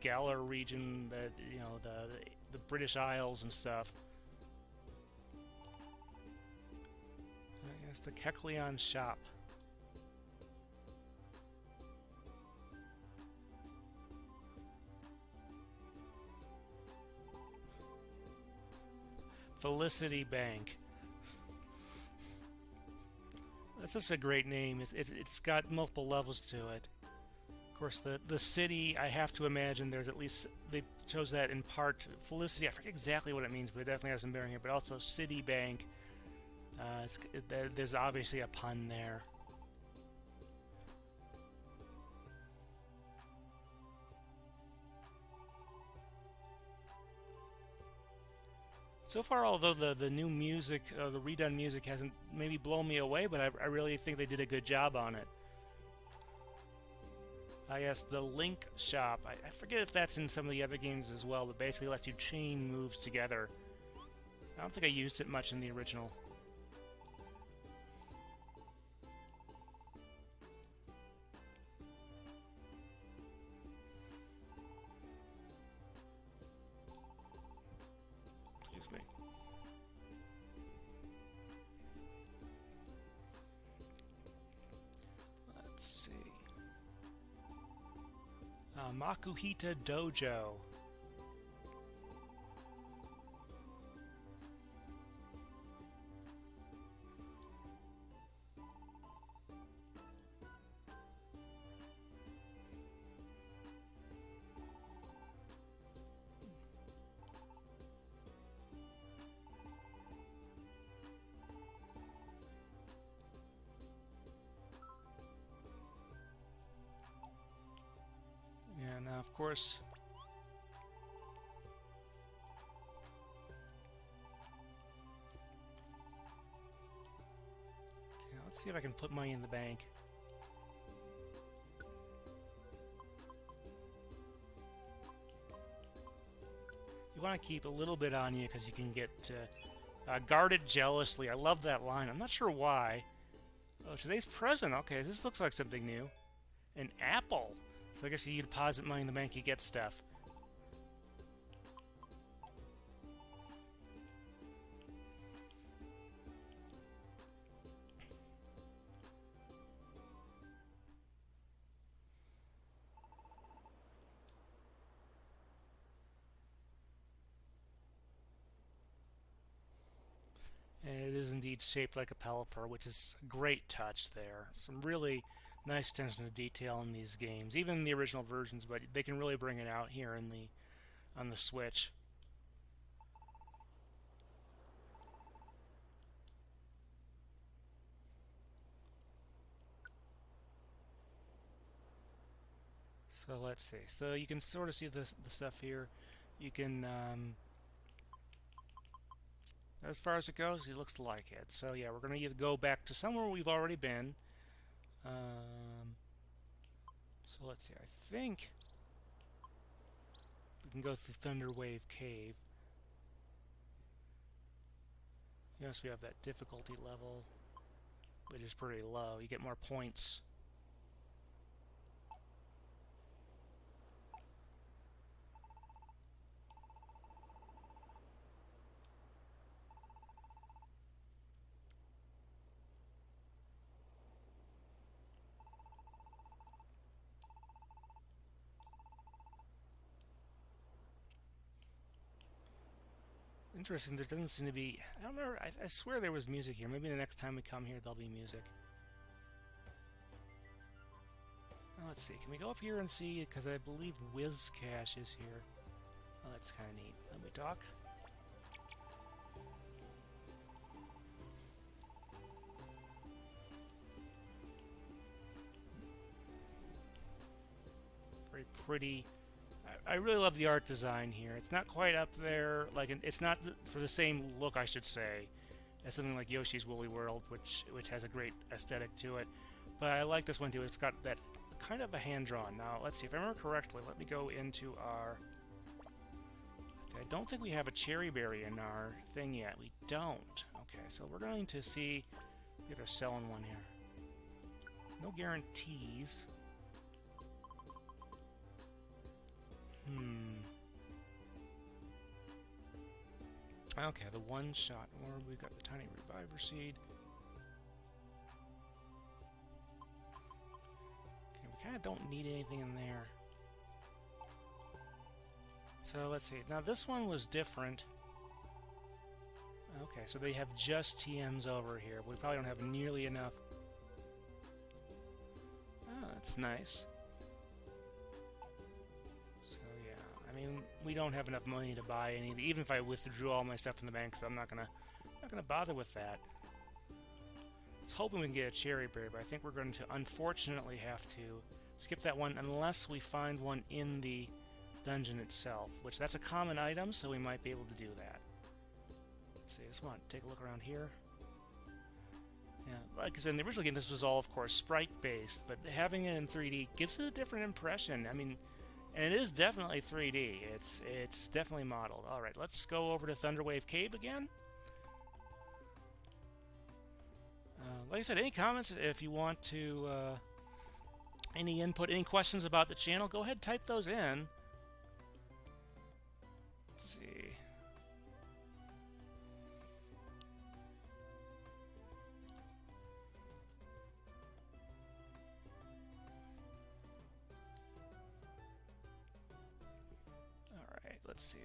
Galar region, that, you know, the British Isles and stuff. It's the Kecleon shop. Felicity Bank. That's just a great name. It's got multiple levels to it. Of course, the city, I have to imagine there's at least, they chose that in part. Felicity, I forget exactly what it means, but it definitely has some bearing here. But also City Bank. There's obviously a pun there. So far, although the new music, the redone music hasn't maybe blown me away, but I really think they did a good job on it. Yes, the Link Shop. I forget if that's in some of the other games as well, but basically lets you chain moves together. I don't think I used it much in the original. Excuse me. Let's see. Makuhita Dojo. Yeah, now of course. Okay, let's see if I can put money in the bank. You want to keep a little bit on you because you can get guarded jealously. I love that line. I'm not sure why. Oh, today's present. Okay, this looks like something new. An apple. So I guess you deposit money in the bank, you get stuff. And it is indeed shaped like a Pelipper, which is a great touch there. Some really nice attention to detail in these games, even in the original versions, but they can really bring it out here in on the Switch. So let's see. So you can sort of see the stuff here. You can, as far as it goes, it looks like it. So yeah, we're going to either go back to somewhere we've already been. So let's see, I think we can go through Thunder Wave Cave. Yes, we have that difficulty level, which is pretty low. You get more points. Interesting, there doesn't seem to be... I don't remember, I swear there was music here. Maybe the next time we come here there'll be music. Now, let's see, can we go up here and see, because I believe WizCash is here. Oh, that's kind of neat. Let me talk. Very pretty. I really love the art design here. It's not quite up there, like it's not for the same look, I should say, as something like Yoshi's Woolly World, which has a great aesthetic to it. But I like this one too. It's got that kind of a hand-drawn. Now, let's see if I remember correctly. Let me go into our... I don't think we have a cherry berry in our thing yet. We don't. Okay, so we're going to see if they're selling one here. No guarantees. Okay, the one-shot orb. We've got the tiny reviver seed. Okay, we kind of don't need anything in there. So let's see. Now this one was different. Okay, so they have just TMs over here. We probably don't have nearly enough. Oh, that's nice. I mean, we don't have enough money to buy any. Even if I withdrew all my stuff from the bank, so I'm not gonna bother with that. I was hoping we can get a cherry berry, but I think we're going to unfortunately have to skip that one unless we find one in the dungeon itself. Which that's a common item, so we might be able to do that. Let's see. I just want to take a look around here. Yeah, like I said, in the original game, this was all, of course, sprite-based, but having it in 3D gives it a different impression. I mean. And it is definitely 3D. It's definitely modeled. All right, let's go over to Thunderwave Cave again. Like I said, any comments if you want to, any input, any questions about the channel, go ahead and type those in. Let's see. Let's see.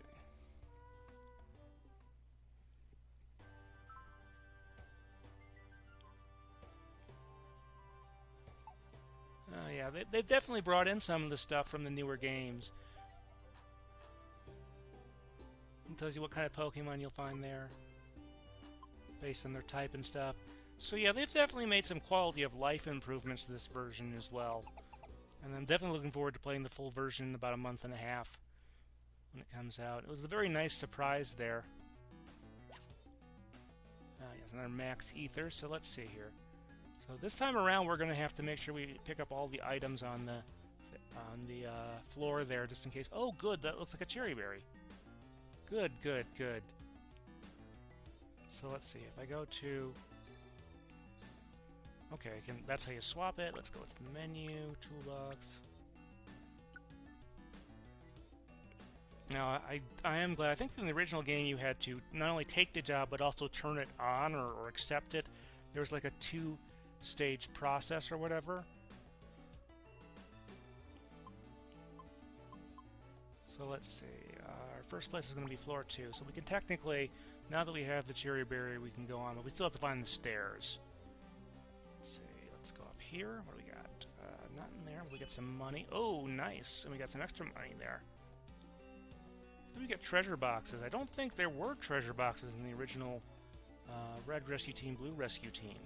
Oh yeah, they've definitely brought in some of the stuff from the newer games. It tells you what kind of Pokemon you'll find there, based on their type and stuff. So yeah, they've definitely made some quality of life improvements to this version as well. And I'm definitely looking forward to playing the full version in about a month and a half. When it comes out. It was a very nice surprise there. Yes, another max ether, so let's see here. So this time around we're going to have to make sure we pick up all the items on the floor there, just in case. Oh good, that looks like a cherry berry. Good, good, good. So let's see, if I go to... Okay, that's how you swap it. Let's go to the menu, toolbox. Now, I am glad. I think in the original game you had to not only take the job, but also turn it on or accept it. There was like a two-stage process or whatever. So let's see. Our first place is going to be floor 2. So we can technically, now that we have the cherry berry, we can go on. But we still have to find the stairs. Let's see. Let's go up here. What do we got? Not in there. We got some money. Oh, nice. And we got some extra money there. We get treasure boxes. I don't think there were treasure boxes in the original Red Rescue Team, Blue Rescue Team.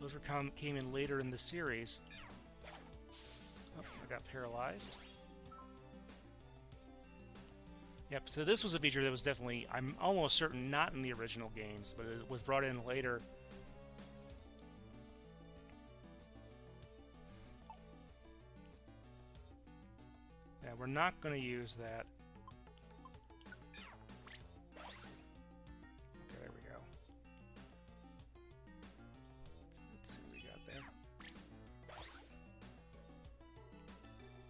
Those came in later in the series. Oh, I got paralyzed. Yep, so this was a feature that was definitely, I'm almost certain, not in the original games, but it was brought in later. Yeah, we're not going to use that. Okay, there we go. Let's see what we got there.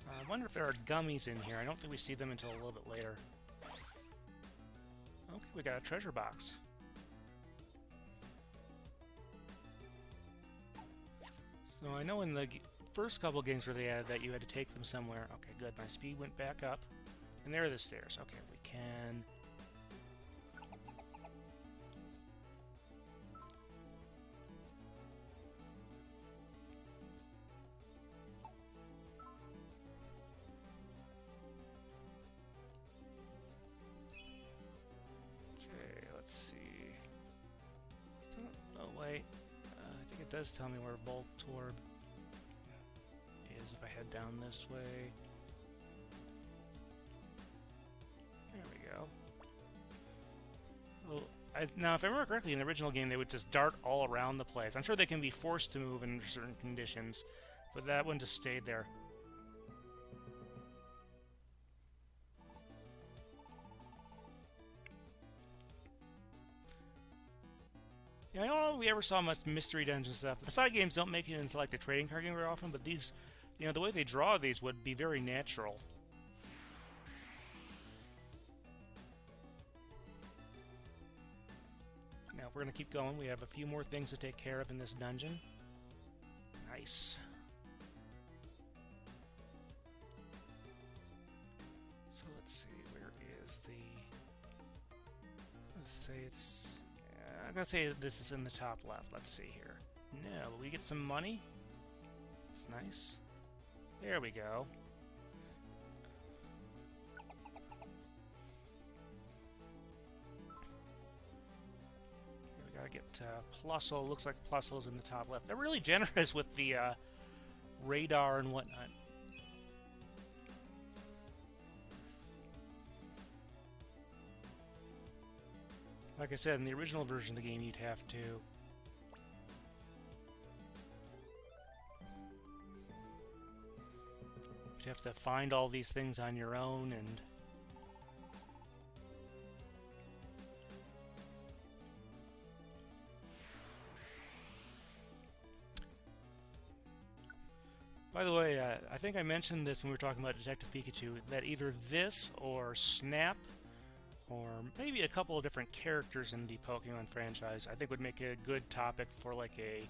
I wonder if there are gummies in here. I don't think we see them until a little bit later. Okay, we got a treasure box. So I know in the first couple games where they added that you had to take them somewhere. Okay, good. My speed went back up. And there are the stairs. Okay, we can... Okay, let's see. Oh, wait. I think it does tell me where Voltorb is if I head down this way. There we go. Well, now, if I remember correctly, in the original game, they would just dart all around the place. I'm sure they can be forced to move in certain conditions, but that one just stayed there. Yeah, I don't know if we ever saw much mystery dungeon stuff. The side games don't make it into like the trading card game very often, but these, you know, the way they draw these would be very natural. Now, we're going to keep going. We have a few more things to take care of in this dungeon. Nice. So let's see, where is the... Let's say it's... I'm going to say this is in the top left. Let's see here. No, we get some money. That's nice. There we go. We gotta get Plusle. Looks like Plusle's in the top left. They're really generous with the radar and whatnot. Like I said, in the original version of the game, you'd have to find all these things on your own, and by the way, I think I mentioned this when we were talking about Detective Pikachu, that either this or Snap, or maybe a couple of different characters in the Pokemon franchise, I think would make a good topic for like a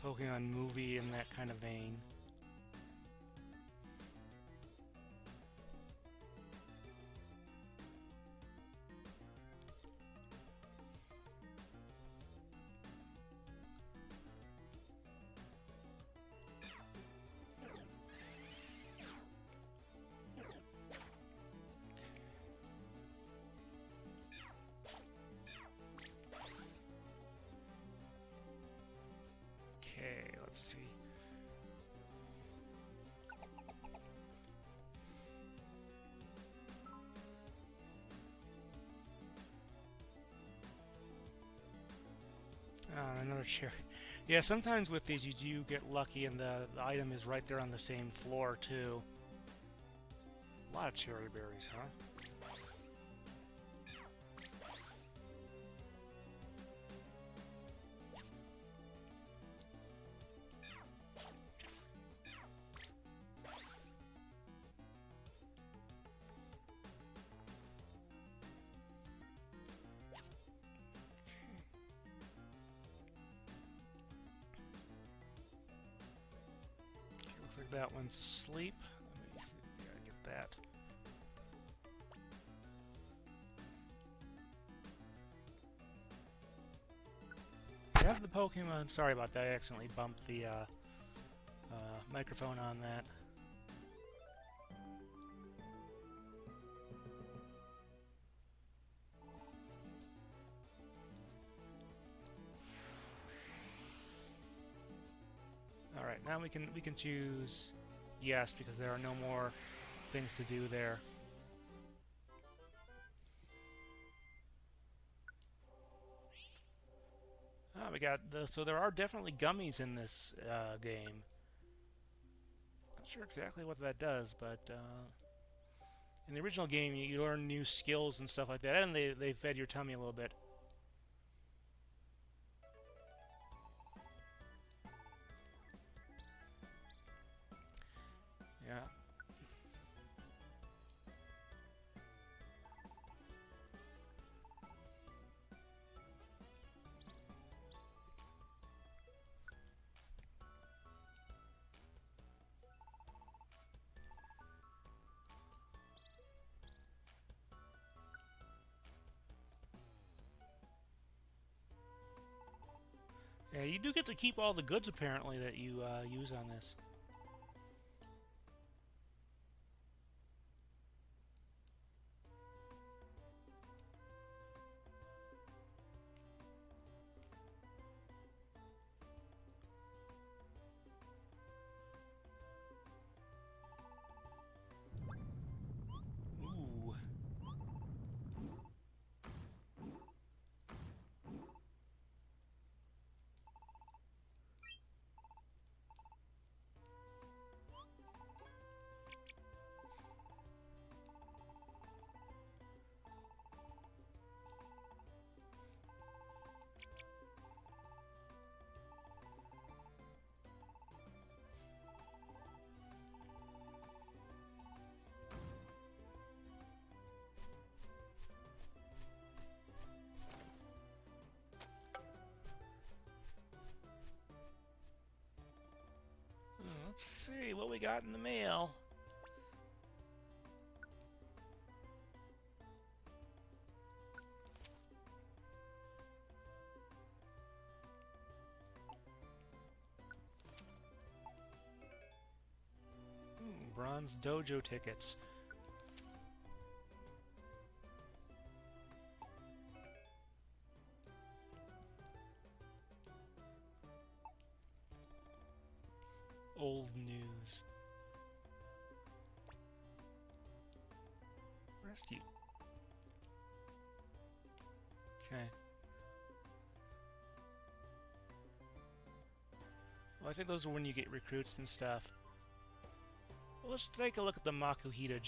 Pokemon movie in that kind of vein. Okay, let's see. Another cherry. Yeah, sometimes with these you do get lucky and the item is right there on the same floor too. A lot of cherry berries, huh? Looks like that one's asleep. Let me get that. I have the Pokemon. Sorry about that. I accidentally bumped the microphone on that. Alright, now we can choose yes, because there are no more things to do there. Ah, we got so there are definitely gummies in this game. Not sure exactly what that does, but in the original game, you learn new skills and stuff like that, and they fed your tummy a little bit. Yeah. Yeah, you do get to keep all the goods apparently that you use on this. Ooh. Let's see what we got in the mail. Bronze dojo tickets. Old news. Rescue. Okay. Well, I think those are when you get recruits and stuff. Well, let's take a look at the Makuhita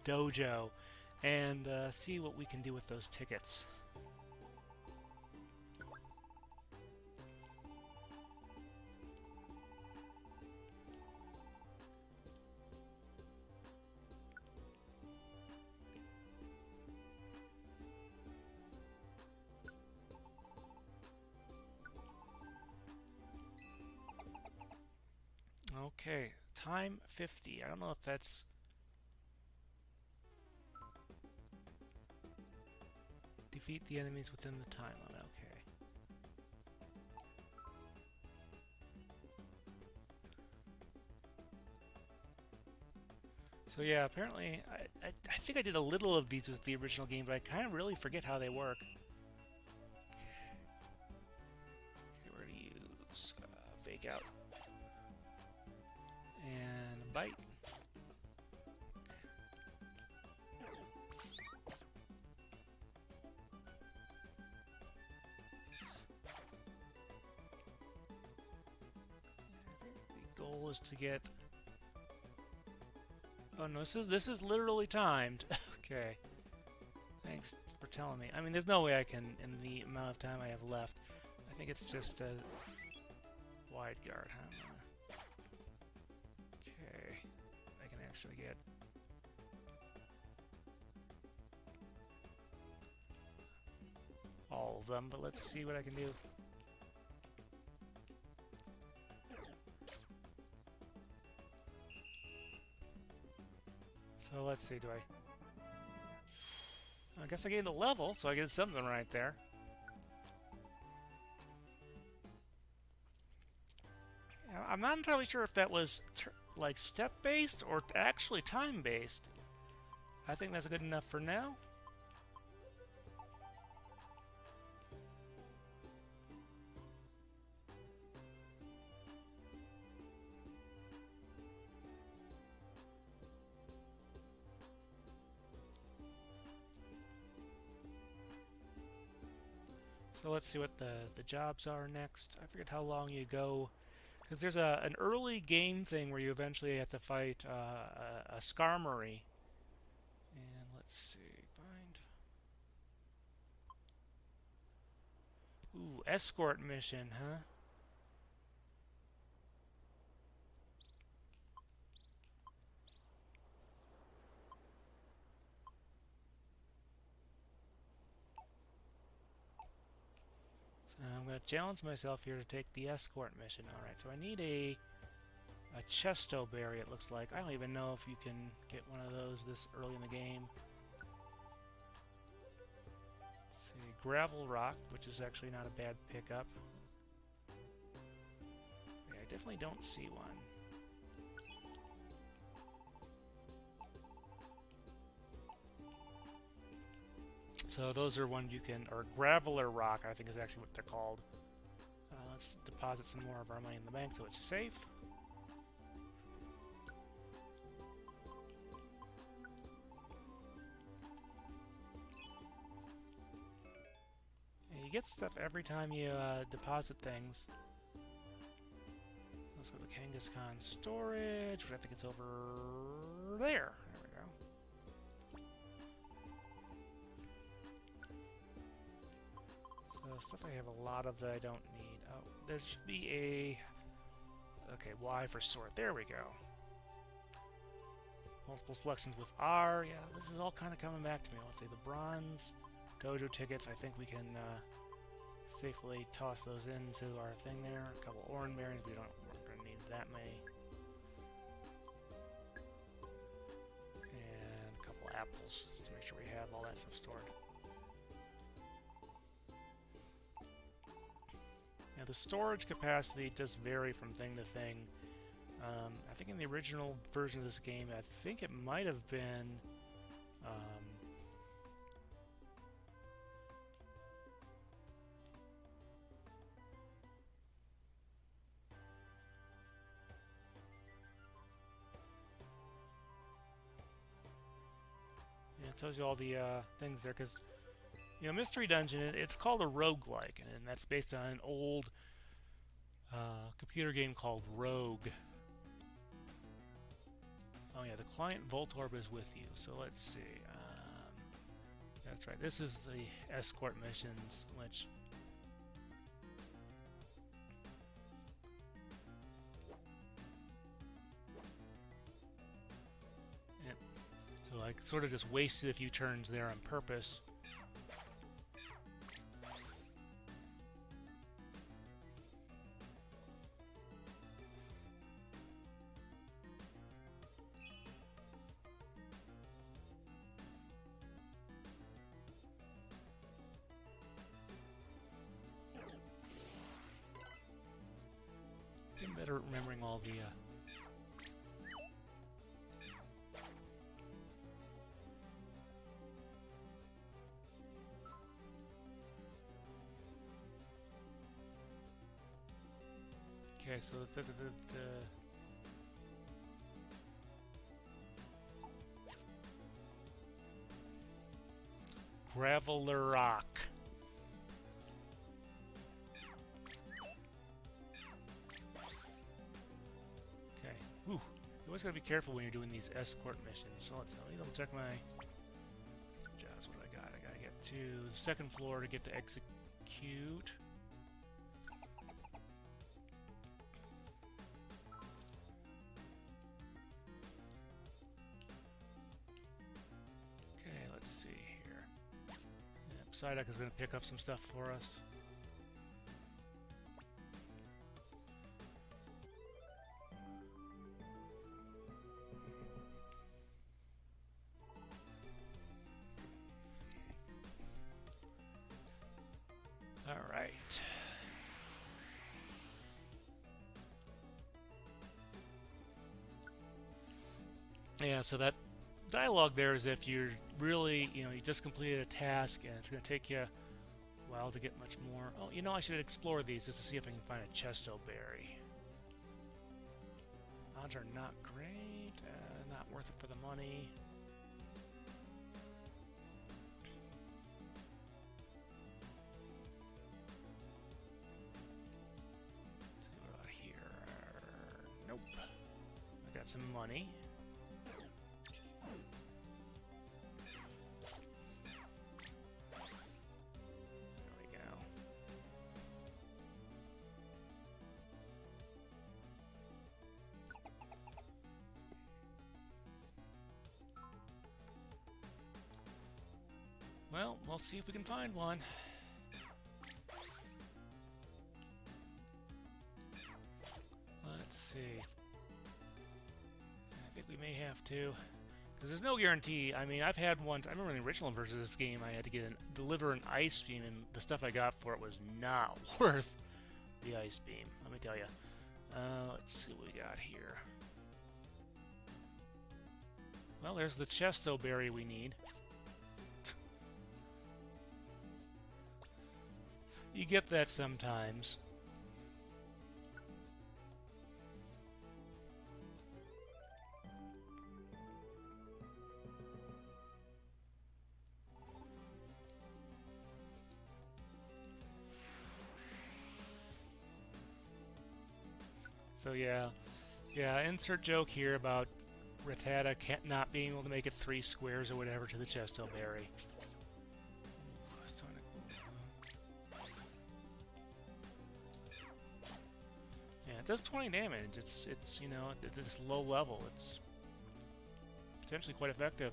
Dojo and see what we can do with those tickets. Okay, time 50. I don't know if that's... Defeat the enemies within the time limit. Okay. So yeah, apparently, I think I did a little of these with the original game, but I kind of really forget how they work. Okay, we're going to use Fake Out. And bite. The goal is to get... Oh no, this is literally timed. Okay. Thanks for telling me. I mean, there's no way I can, in the amount of time I have left. I think it's just a wide guard, huh? Actually get all of them, but let's see what I can do. So let's see, I guess I gained a level, so I get something right there. I'm not entirely sure if that was like step-based or actually time-based. I think that's good enough for now. So let's see what the jobs are next. I forget how long you go. Because there's an early game thing where you eventually have to fight a Skarmory. And let's see, find. Ooh, escort mission, huh? So I'm going to challenge myself here to take the escort mission. Alright, so I need a Chesto Berry, it looks like. I don't even know if you can get one of those this early in the game. Let's see, Gravel Rock, which is actually not a bad pickup. Yeah, I definitely don't see one. So those are ones you can, or Graveler Rock, I think is actually what they're called. Let's deposit some more of our money in the bank so it's safe. And you get stuff every time you deposit things. Let's go to the Kangaskhan storage, but I think it's over there. There we go. So stuff I have a lot of that I don't need. Oh, there should be a... Okay, Y for sort. There we go. Multiple selections with R. Yeah, this is all kind of coming back to me. Let's see, the bronze dojo tickets. I think we can safely toss those into our thing there. A couple orange berries. We're going to need that many. And a couple apples, just to make sure we have all that stuff stored. Now the storage capacity does vary from thing to thing. I think in the original version of this game, I think it might have been yeah, it tells you all the things there, because you know, Mystery Dungeon, it's called a roguelike, and that's based on an old computer game called Rogue. Oh yeah, the client Voltorb is with you. So let's see. That's right. This is the escort missions, which... Yep. So I sort of just wasted a few turns there on purpose. Getting better at remembering all the okay, so the Graveler Rock. Okay. Whew. You always gotta be careful when you're doing these escort missions. So let me double check my jobs. What I got? I gotta get to the second floor to get to execute. Psyduck is going to pick up some stuff for us. All right. Yeah, so that dialogue there is if you're really, you just completed a task and it's going to take you a while to get much more. Oh, I should explore these just to see if I can find a Chesto Berry. Odds are not great, not worth it for the money. Let's see what about here. I got some money. There we go. Well, we'll see if we can find one. Let's see. I think we may have to. Because there's no guarantee. I mean, I've had ones. I remember in the original version of this game, I had to deliver an ice beam, and the stuff I got for it was not worth the ice beam. Let me tell you. Let's see what we got here. Well, there's the chesto berry we need. You get that sometimes. So yeah, insert joke here about Rattata not being able to make it 3 squares or whatever to the chesto berry. Yeah, it does 20 damage. It's you know, at this low level, it's potentially quite effective.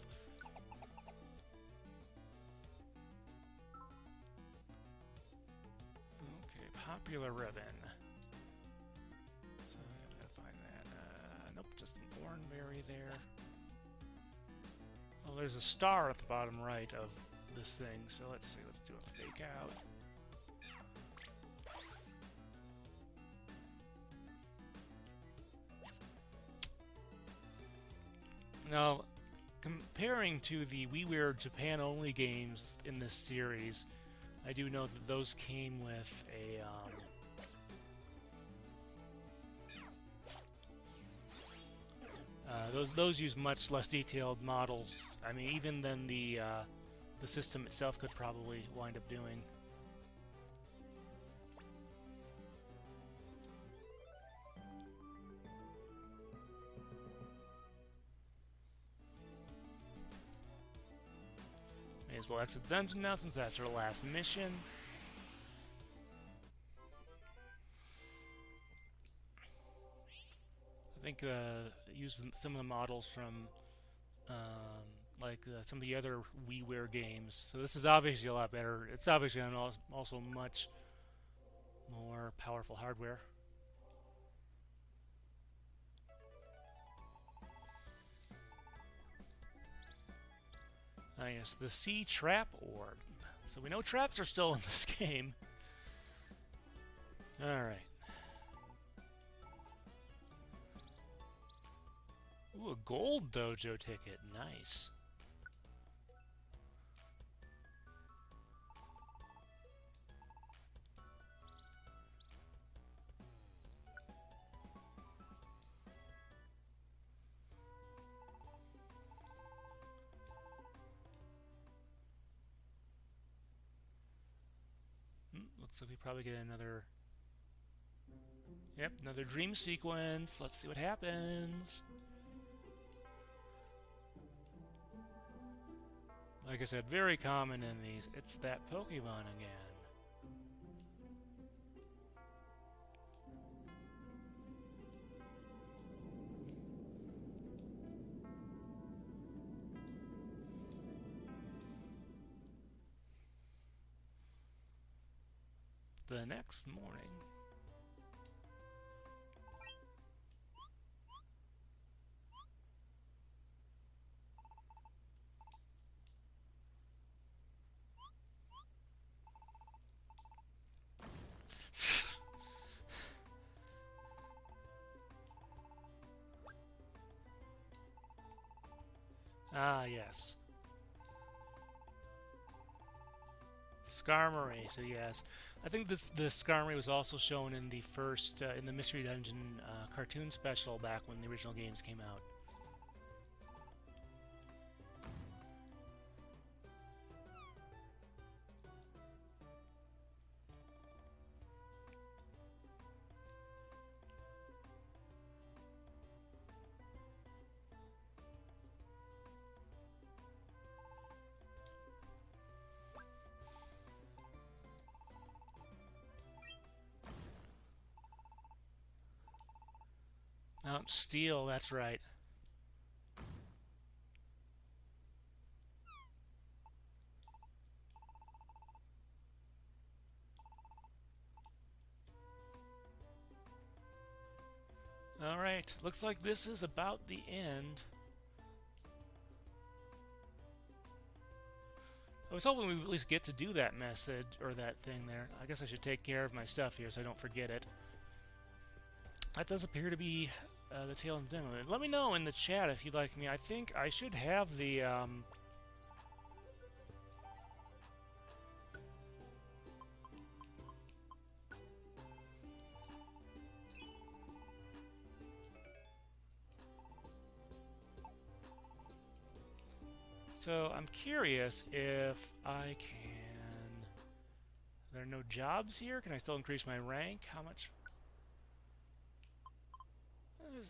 Okay, popular ribbon. So I gotta find that. Nope, just an oranberry there. Oh, there's a star at the bottom right of this thing. So let's see. Let's do a fake out. Now, comparing to the WiiWare Japan-only games in this series, I do know that those came with a those use much less detailed models. I mean, even than the system itself could probably wind up doing. May as well exit the dungeon now, since that's our last mission. I think use some of the models from some of the other WiiWare games. So this is obviously a lot better. It's obviously also much more powerful hardware. Yes, the Sea Trap Orb. So we know traps are still in this game. Alright. Ooh, a gold dojo ticket. Nice. Looks like we probably get another... Yep, another dream sequence. Let's see what happens. Like I said, very common in these. It's that Pokemon again. The next morning. Ah, yes. Skarmory, so yes. I think the Skarmory was also shown in the first, in the Mystery Dungeon cartoon special back when the original games came out. Steel, that's right. Alright, looks like this is about the end. I was hoping we would at least get to do that message, or that thing there. I guess I should take care of my stuff here so I don't forget it. That does appear to be the tail end of the demo. Let me know in the chat if you'd like me. I think I should have the... So I'm curious if I can... There are no jobs here? Can I still increase my rank? How much?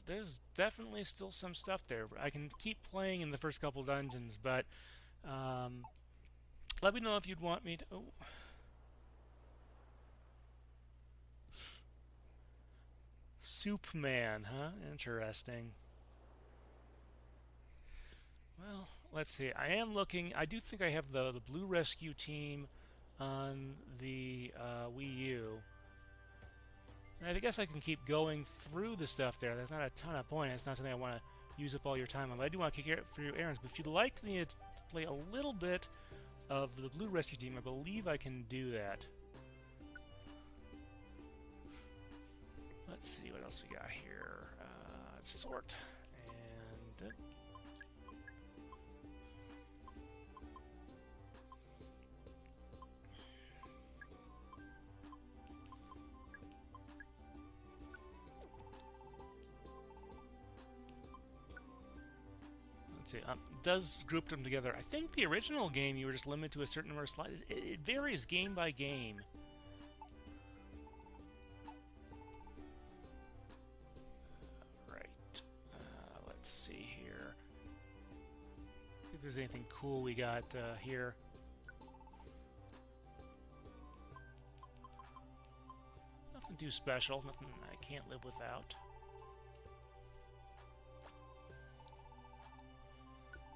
There's definitely still some stuff there. I can keep playing in the first couple dungeons, but let me know if you'd want me to... Oh. Soup Man, huh? Interesting. Well, let's see. I am looking... I do think I have the Blue Rescue Team on the Wii U. And I guess I can keep going through the stuff there. There's not a ton of point. It's not something I want to use up all your time on. But I do want to kick it for your errands. But if you'd like me to play a little bit of the Blue Rescue Team, I believe I can do that. Let's see what else we got here. Sort. And... does group them together. I think the original game you were just limited to a certain number of slides. It varies game by game. Right. Let's see here. See if there's anything cool we got here. Nothing too special. Nothing I can't live without.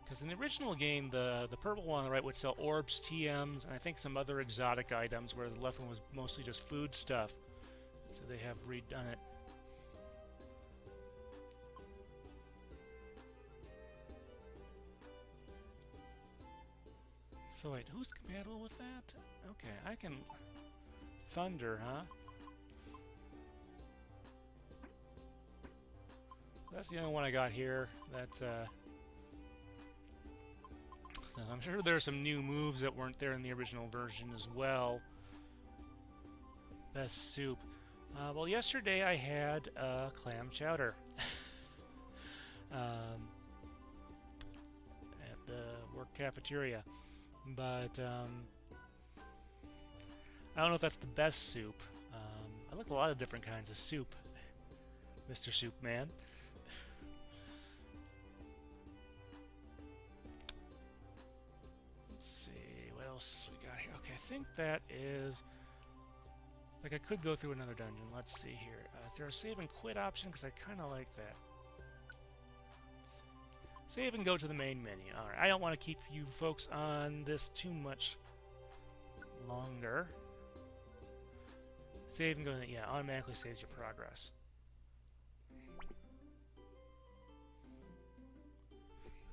Because in the original game, the purple one on the right would sell orbs, TMs, and I think some other exotic items, where the left one was mostly just food stuff. So they have redone it. So wait, who's compatible with that? Okay, I can... Thunder, huh? That's the only one I got here. That's, I'm sure there are some new moves that weren't there in the original version as well. Best soup. Well, yesterday I had clam chowder at the work cafeteria. But I don't know if that's the best soup. I like a lot of different kinds of soup, Mr. Soup Man. Else we got here? Okay, I think that is... Like, I could go through another dungeon. Let's see here. Is there a save and quit option? Because I kind of like that. Save and go to the main menu. Alright, I don't want to keep you folks on this too much longer. Save and go, yeah, automatically saves your progress.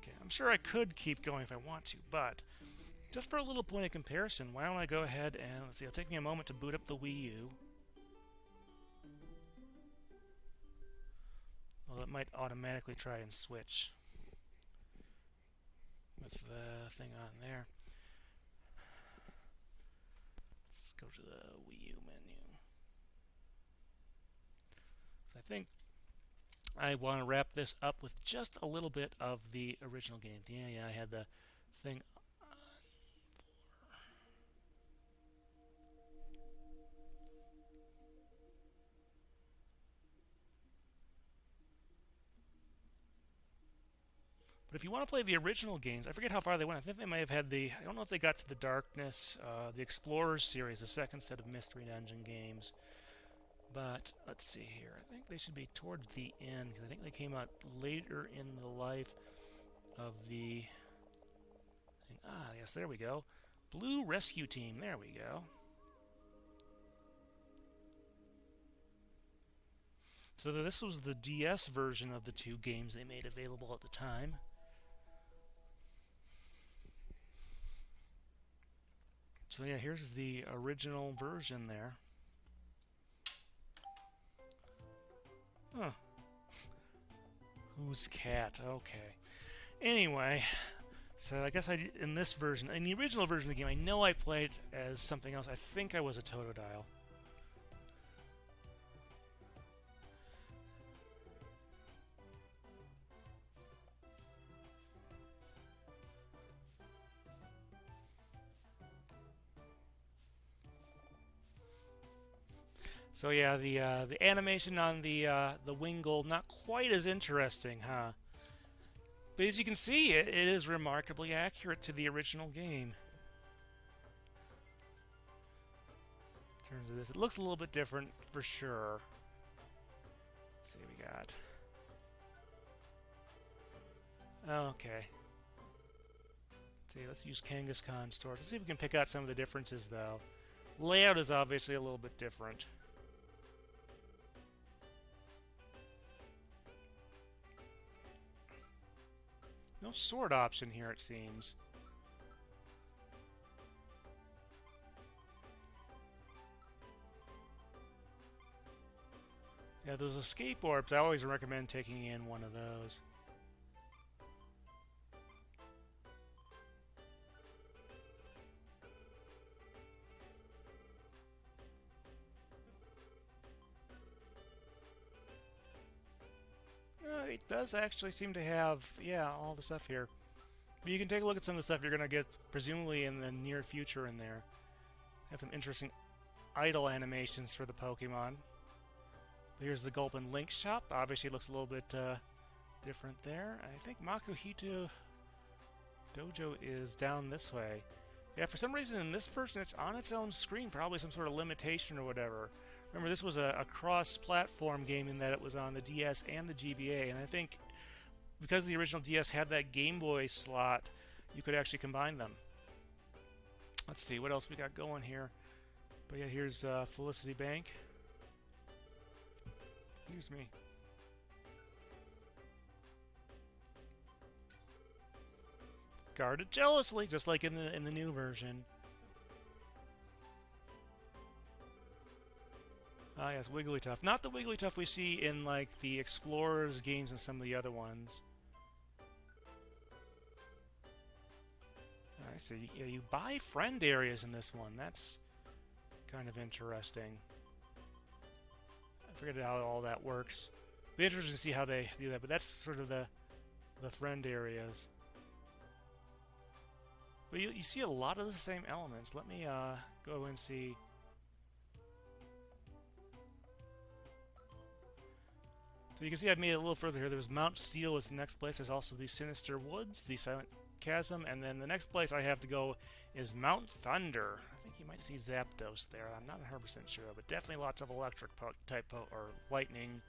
Okay, I'm sure I could keep going if I want to, but... Just for a little point of comparison, why don't I go ahead and, let's see, it'll take me a moment to boot up the Wii U. Well, it might automatically try and switch with the thing on there. Let's go to the Wii U menu. So I think I want to wrap this up with just a little bit of the original game. Yeah, I had the thing... But if you want to play the original games, I forget how far they went. I think they may have had the... I don't know if they got to the Darkness, the Explorers series, the second set of Mystery Dungeon games. But let's see here. I think they should be towards the end because I think they came out later in the life of the thing. Ah, yes, there we go. Blue Rescue Team. There we go. So this was the DS version of the two games they made available at the time. So yeah, here's the original version there. Huh. Whose cat? Okay. Anyway, so I guess in this version, in the original version of the game, I know I played as something else. I think I was a Totodile. So yeah, the animation on the Wingull, not quite as interesting, huh? But as you can see, it is remarkably accurate to the original game. In terms of this, it looks a little bit different for sure. Let's see what we got. Okay. Let's use Kangaskhan stores. Let's see if we can pick out some of the differences, though. Layout is obviously a little bit different. No sword option here, it seems. Yeah, those escape orbs, I always recommend taking in one of those. It does actually seem to have, yeah, all the stuff here. But you can take a look at some of the stuff you're going to get, presumably in the near future in there. Have some interesting idle animations for the Pokemon. Here's the Gulpin Link shop. Obviously it looks a little bit different there. I think Makuhito Dojo is down this way. Yeah, for some reason in this version it's on its own screen, probably some sort of limitation or whatever. Remember, this was a cross-platform game in that it was on the DS and the GBA, and I think because the original DS had that Game Boy slot, you could actually combine them. Let's see, what else we got going here? But yeah, here's Felicity Bank. Excuse me. Guarded jealously, just like in the new version. Ah, yes, Wigglytuff. Not the Wigglytuff we see in, like, the Explorers games and some of the other ones. I see. Yeah, you buy friend areas in this one. That's kind of interesting. I forget how all that works. Be interesting to see how they do that, but that's sort of the friend areas. But you see a lot of the same elements. Let me go and see. So you can see I've made it a little further here. There was Mount Steel is the next place. There's also the Sinister Woods, the Silent Chasm, and then the next place I have to go is Mount Thunder. I think you might see Zapdos there. I'm not 100% sure, but definitely lots of electric type or lightning.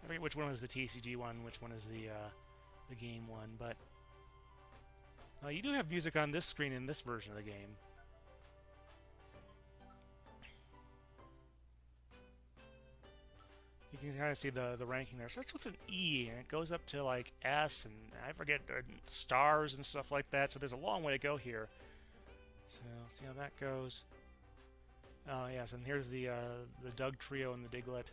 I forget which one was the TCG one, which one is the game one, but you do have music on this screen in this version of the game. You can kind of see the ranking there. It starts with an E, and it goes up to, like, S, and I forget, stars and stuff like that, so there's a long way to go here. So, see how that goes. Oh, yes, and here's the Doug Trio and the Diglett.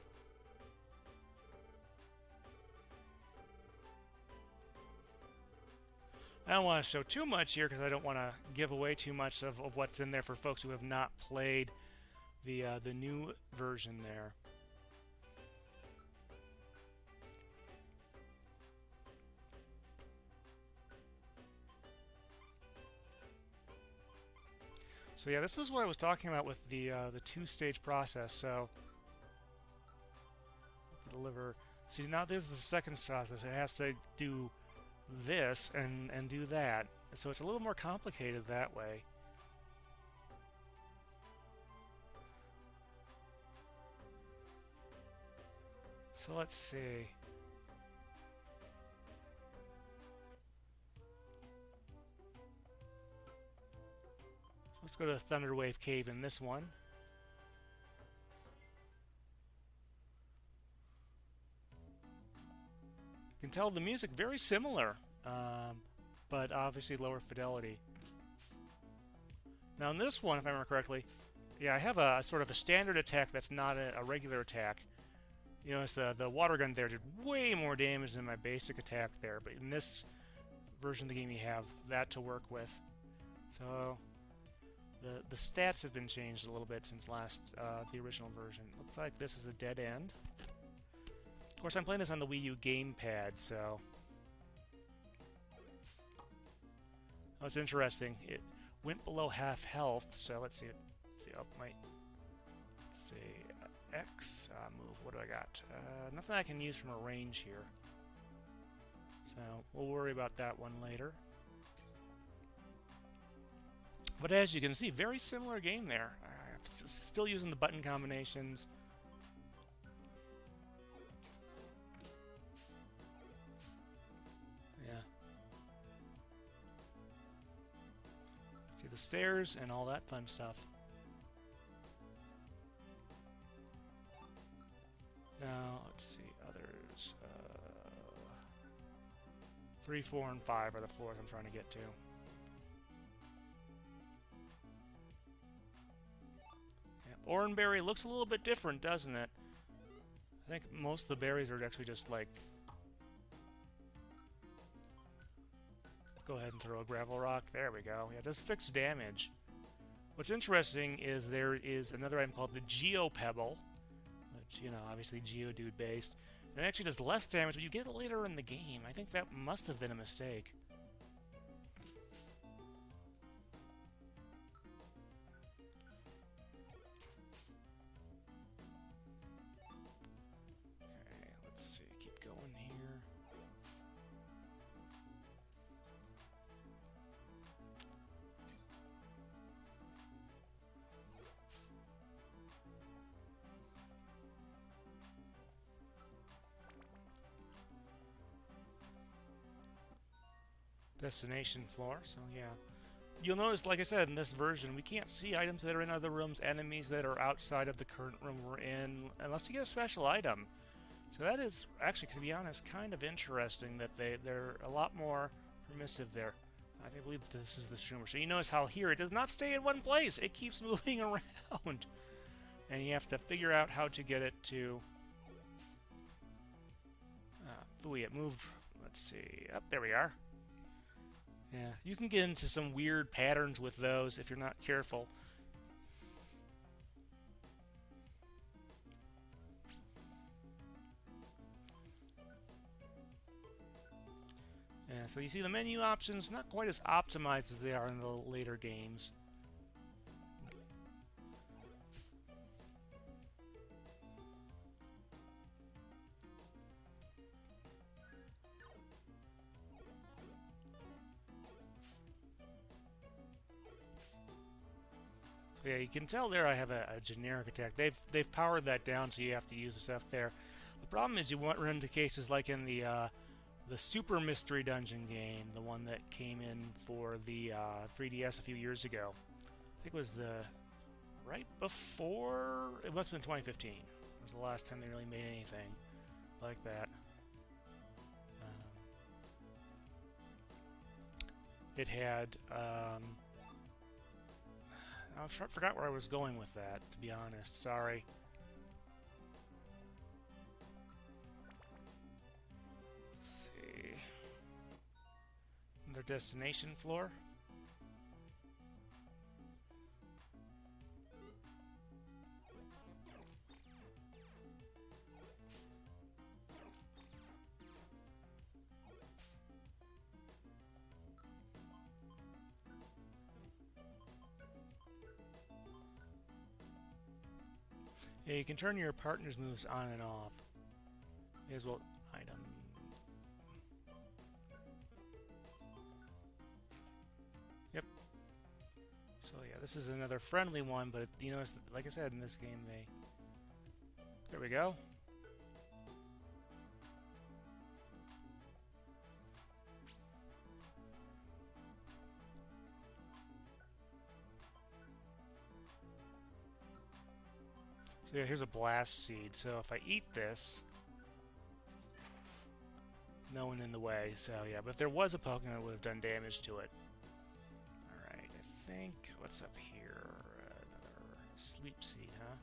I don't want to show too much here because I don't want to give away too much of what's in there for folks who have not played the new version there. So yeah, this is what I was talking about with the two-stage process. So deliver. See, now there's the second process. It has to do this and do that. So it's a little more complicated that way. So let's see. Let's go to the Thunderwave Cave in this one. You can tell the music very similar, but obviously lower fidelity. Now in this one, if I remember correctly, yeah, I have a sort of a standard attack that's not a regular attack. You notice the water gun there did way more damage than my basic attack there, but in this version of the game you have that to work with. So the stats have been changed a little bit since the original version. Looks like this is a dead end. Of course, I'm playing this on the Wii U gamepad, so... Oh, it's interesting. It went below half health, so let's see. Oh, might say X move. What do I got? Nothing I can use from a range here. So we'll worry about that one later. But as you can see, very similar game there. Still using the button combinations. Yeah. See the stairs and all that fun stuff. Now, let's see, others. 3, 4, and 5 are the floors I'm trying to get to. Yeah, Oranberry looks a little bit different, doesn't it? I think most of the berries are actually just like... Go ahead and throw a gravel rock. There we go. Yeah, it does fix damage. What's interesting is there is another item called the Geo Pebble, which, you know, obviously Geodude based. And it actually does less damage, but you get it later in the game. I think that must have been a mistake. Okay, let's see. Keep going here. Destination floor, so yeah. You'll notice, like I said, in this version, we can't see items that are in other rooms, enemies that are outside of the current room we're in, unless you get a special item. So that is, actually, to be honest, kind of interesting that they're a lot more permissive there. I believe this is the Schumer. So you notice how here it does not stay in one place. It keeps moving around. And you have to figure out how to get it to... Ooh, it moved. Let's see. Up, there we are. Yeah, you can get into some weird patterns with those if you're not careful. Yeah, so you see the menu options, not quite as optimized as they are in the later games. So yeah, you can tell there I have a generic attack. They've powered that down, so you have to use the stuff there. The problem is you won't run into cases like in the Super Mystery Dungeon game, the one that came in for the 3DS a few years ago. I think it was the right before. It must have been 2015. It was the last time they really made anything like that. It had. I forgot where I was going with that, to be honest. Sorry. Let's see. Their destination floor. Yeah, you can turn your partner's moves on and off. May as well item. Yep. So yeah, this is another friendly one, but you know, like I said, in this game, there we go. So yeah, here's a blast seed. So if I eat this, no one in the way. So yeah, but if there was a Pokemon, it would have done damage to it. Alright, I think, what's up here? Another sleep seed, huh?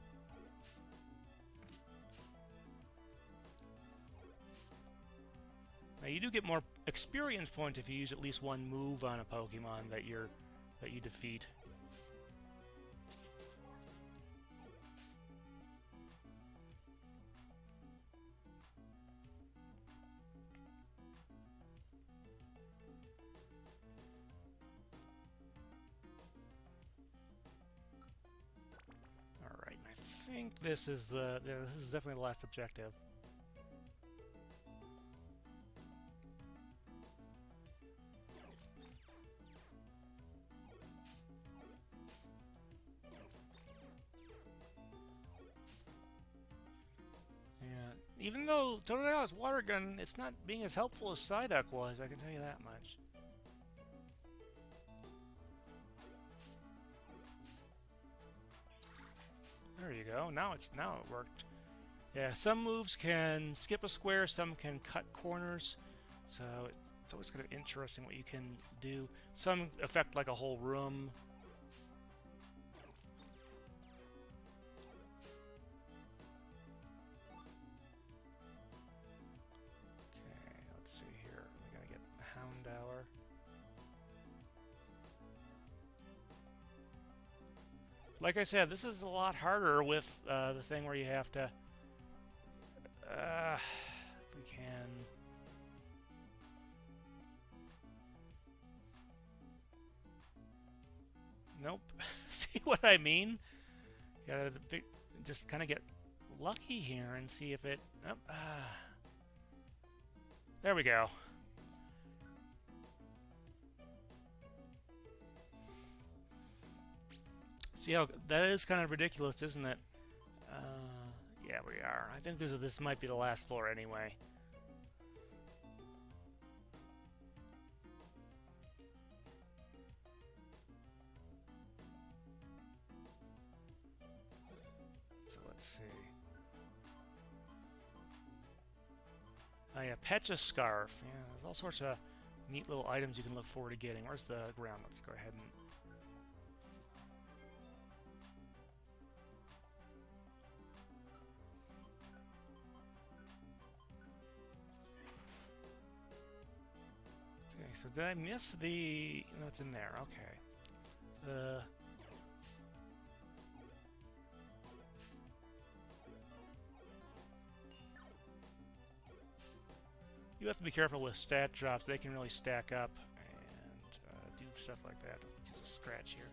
Now you do get more experience points if you use at least one move on a Pokemon that you defeat. Alright, I think this is definitely the last objective. Even though Totodile water gun, it's not being as helpful as Psyduck was, I can tell you that much. There you go. Now it worked. Yeah, some moves can skip a square, some can cut corners. So it's always kind of interesting what you can do. Some affect like a whole room. Like I said, this is a lot harder with the thing where you have to... if we can... Nope. See what I mean? Gotta just kind of get lucky here and see if it... Oh, there we go. See how that is kind of ridiculous, isn't it? Yeah, we are. I think this might be the last floor anyway. So let's see. Oh yeah, Pecha Scarf. Yeah, there's all sorts of neat little items you can look forward to getting. Where's the ground? Let's go ahead and... So did I miss the... No, it's in there. Okay. You have to be careful with stat drops. They can really stack up and do stuff like that. Just a scratch here.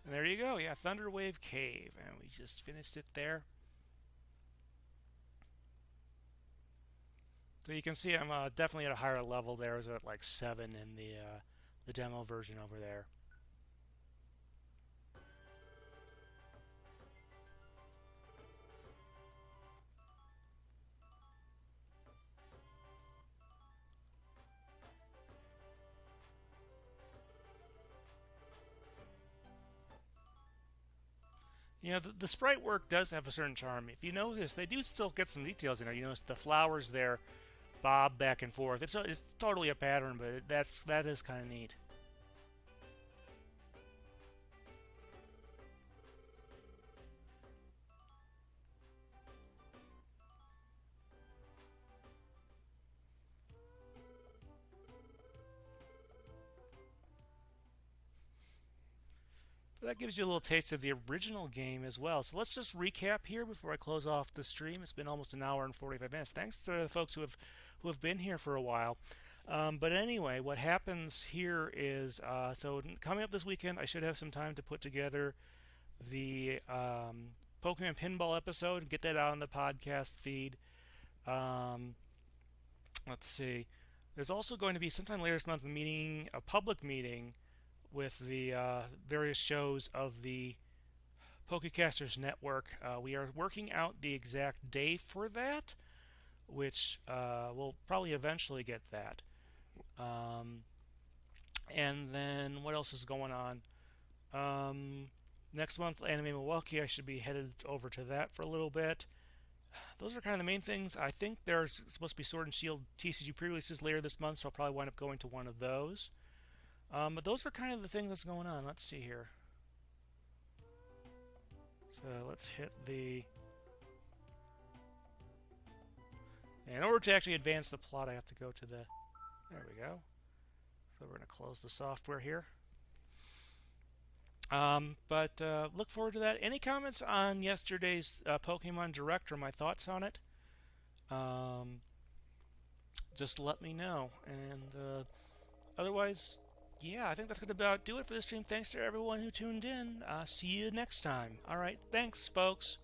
And there you go, yeah, Thunderwave Cave, and we just finished it there. So you can see I'm definitely at a higher level there. I was at like 7 in the demo version over there. You know, the sprite work does have a certain charm. If you notice, they do still get some details in there. You notice the flowers there bob back and forth. It's totally a pattern, but that is kind of neat. That gives you a little taste of the original game as well. So let's just recap here before I close off the stream. It's been almost an hour and 45 minutes. Thanks to the folks who have been here for a while. But anyway, what happens here is so coming up this weekend, I should have some time to put together the Pokemon Pinball episode and get that out on the podcast feed. Let's see. There's also going to be sometime later this month a public meeting with the various shows of the Pokecasters Network. We are working out the exact day for that, which we'll probably eventually get that. And then what else is going on? Next month, Anime Milwaukee, I should be headed over to that for a little bit. Those are kind of the main things. I think there's supposed to be Sword and Shield TCG pre-releases later this month, so I'll probably wind up going to one of those. But those are kind of the things that's going on. Let's see here. So let's hit the... In order to actually advance the plot, I have to go to the... There we go. So we're going to close the software here. But look forward to that. Any comments on yesterday's Pokemon Direct or my thoughts on it? Just let me know. And otherwise, yeah, I think that's going to about do it for this stream. Thanks to everyone who tuned in. See you next time. All right, thanks, folks.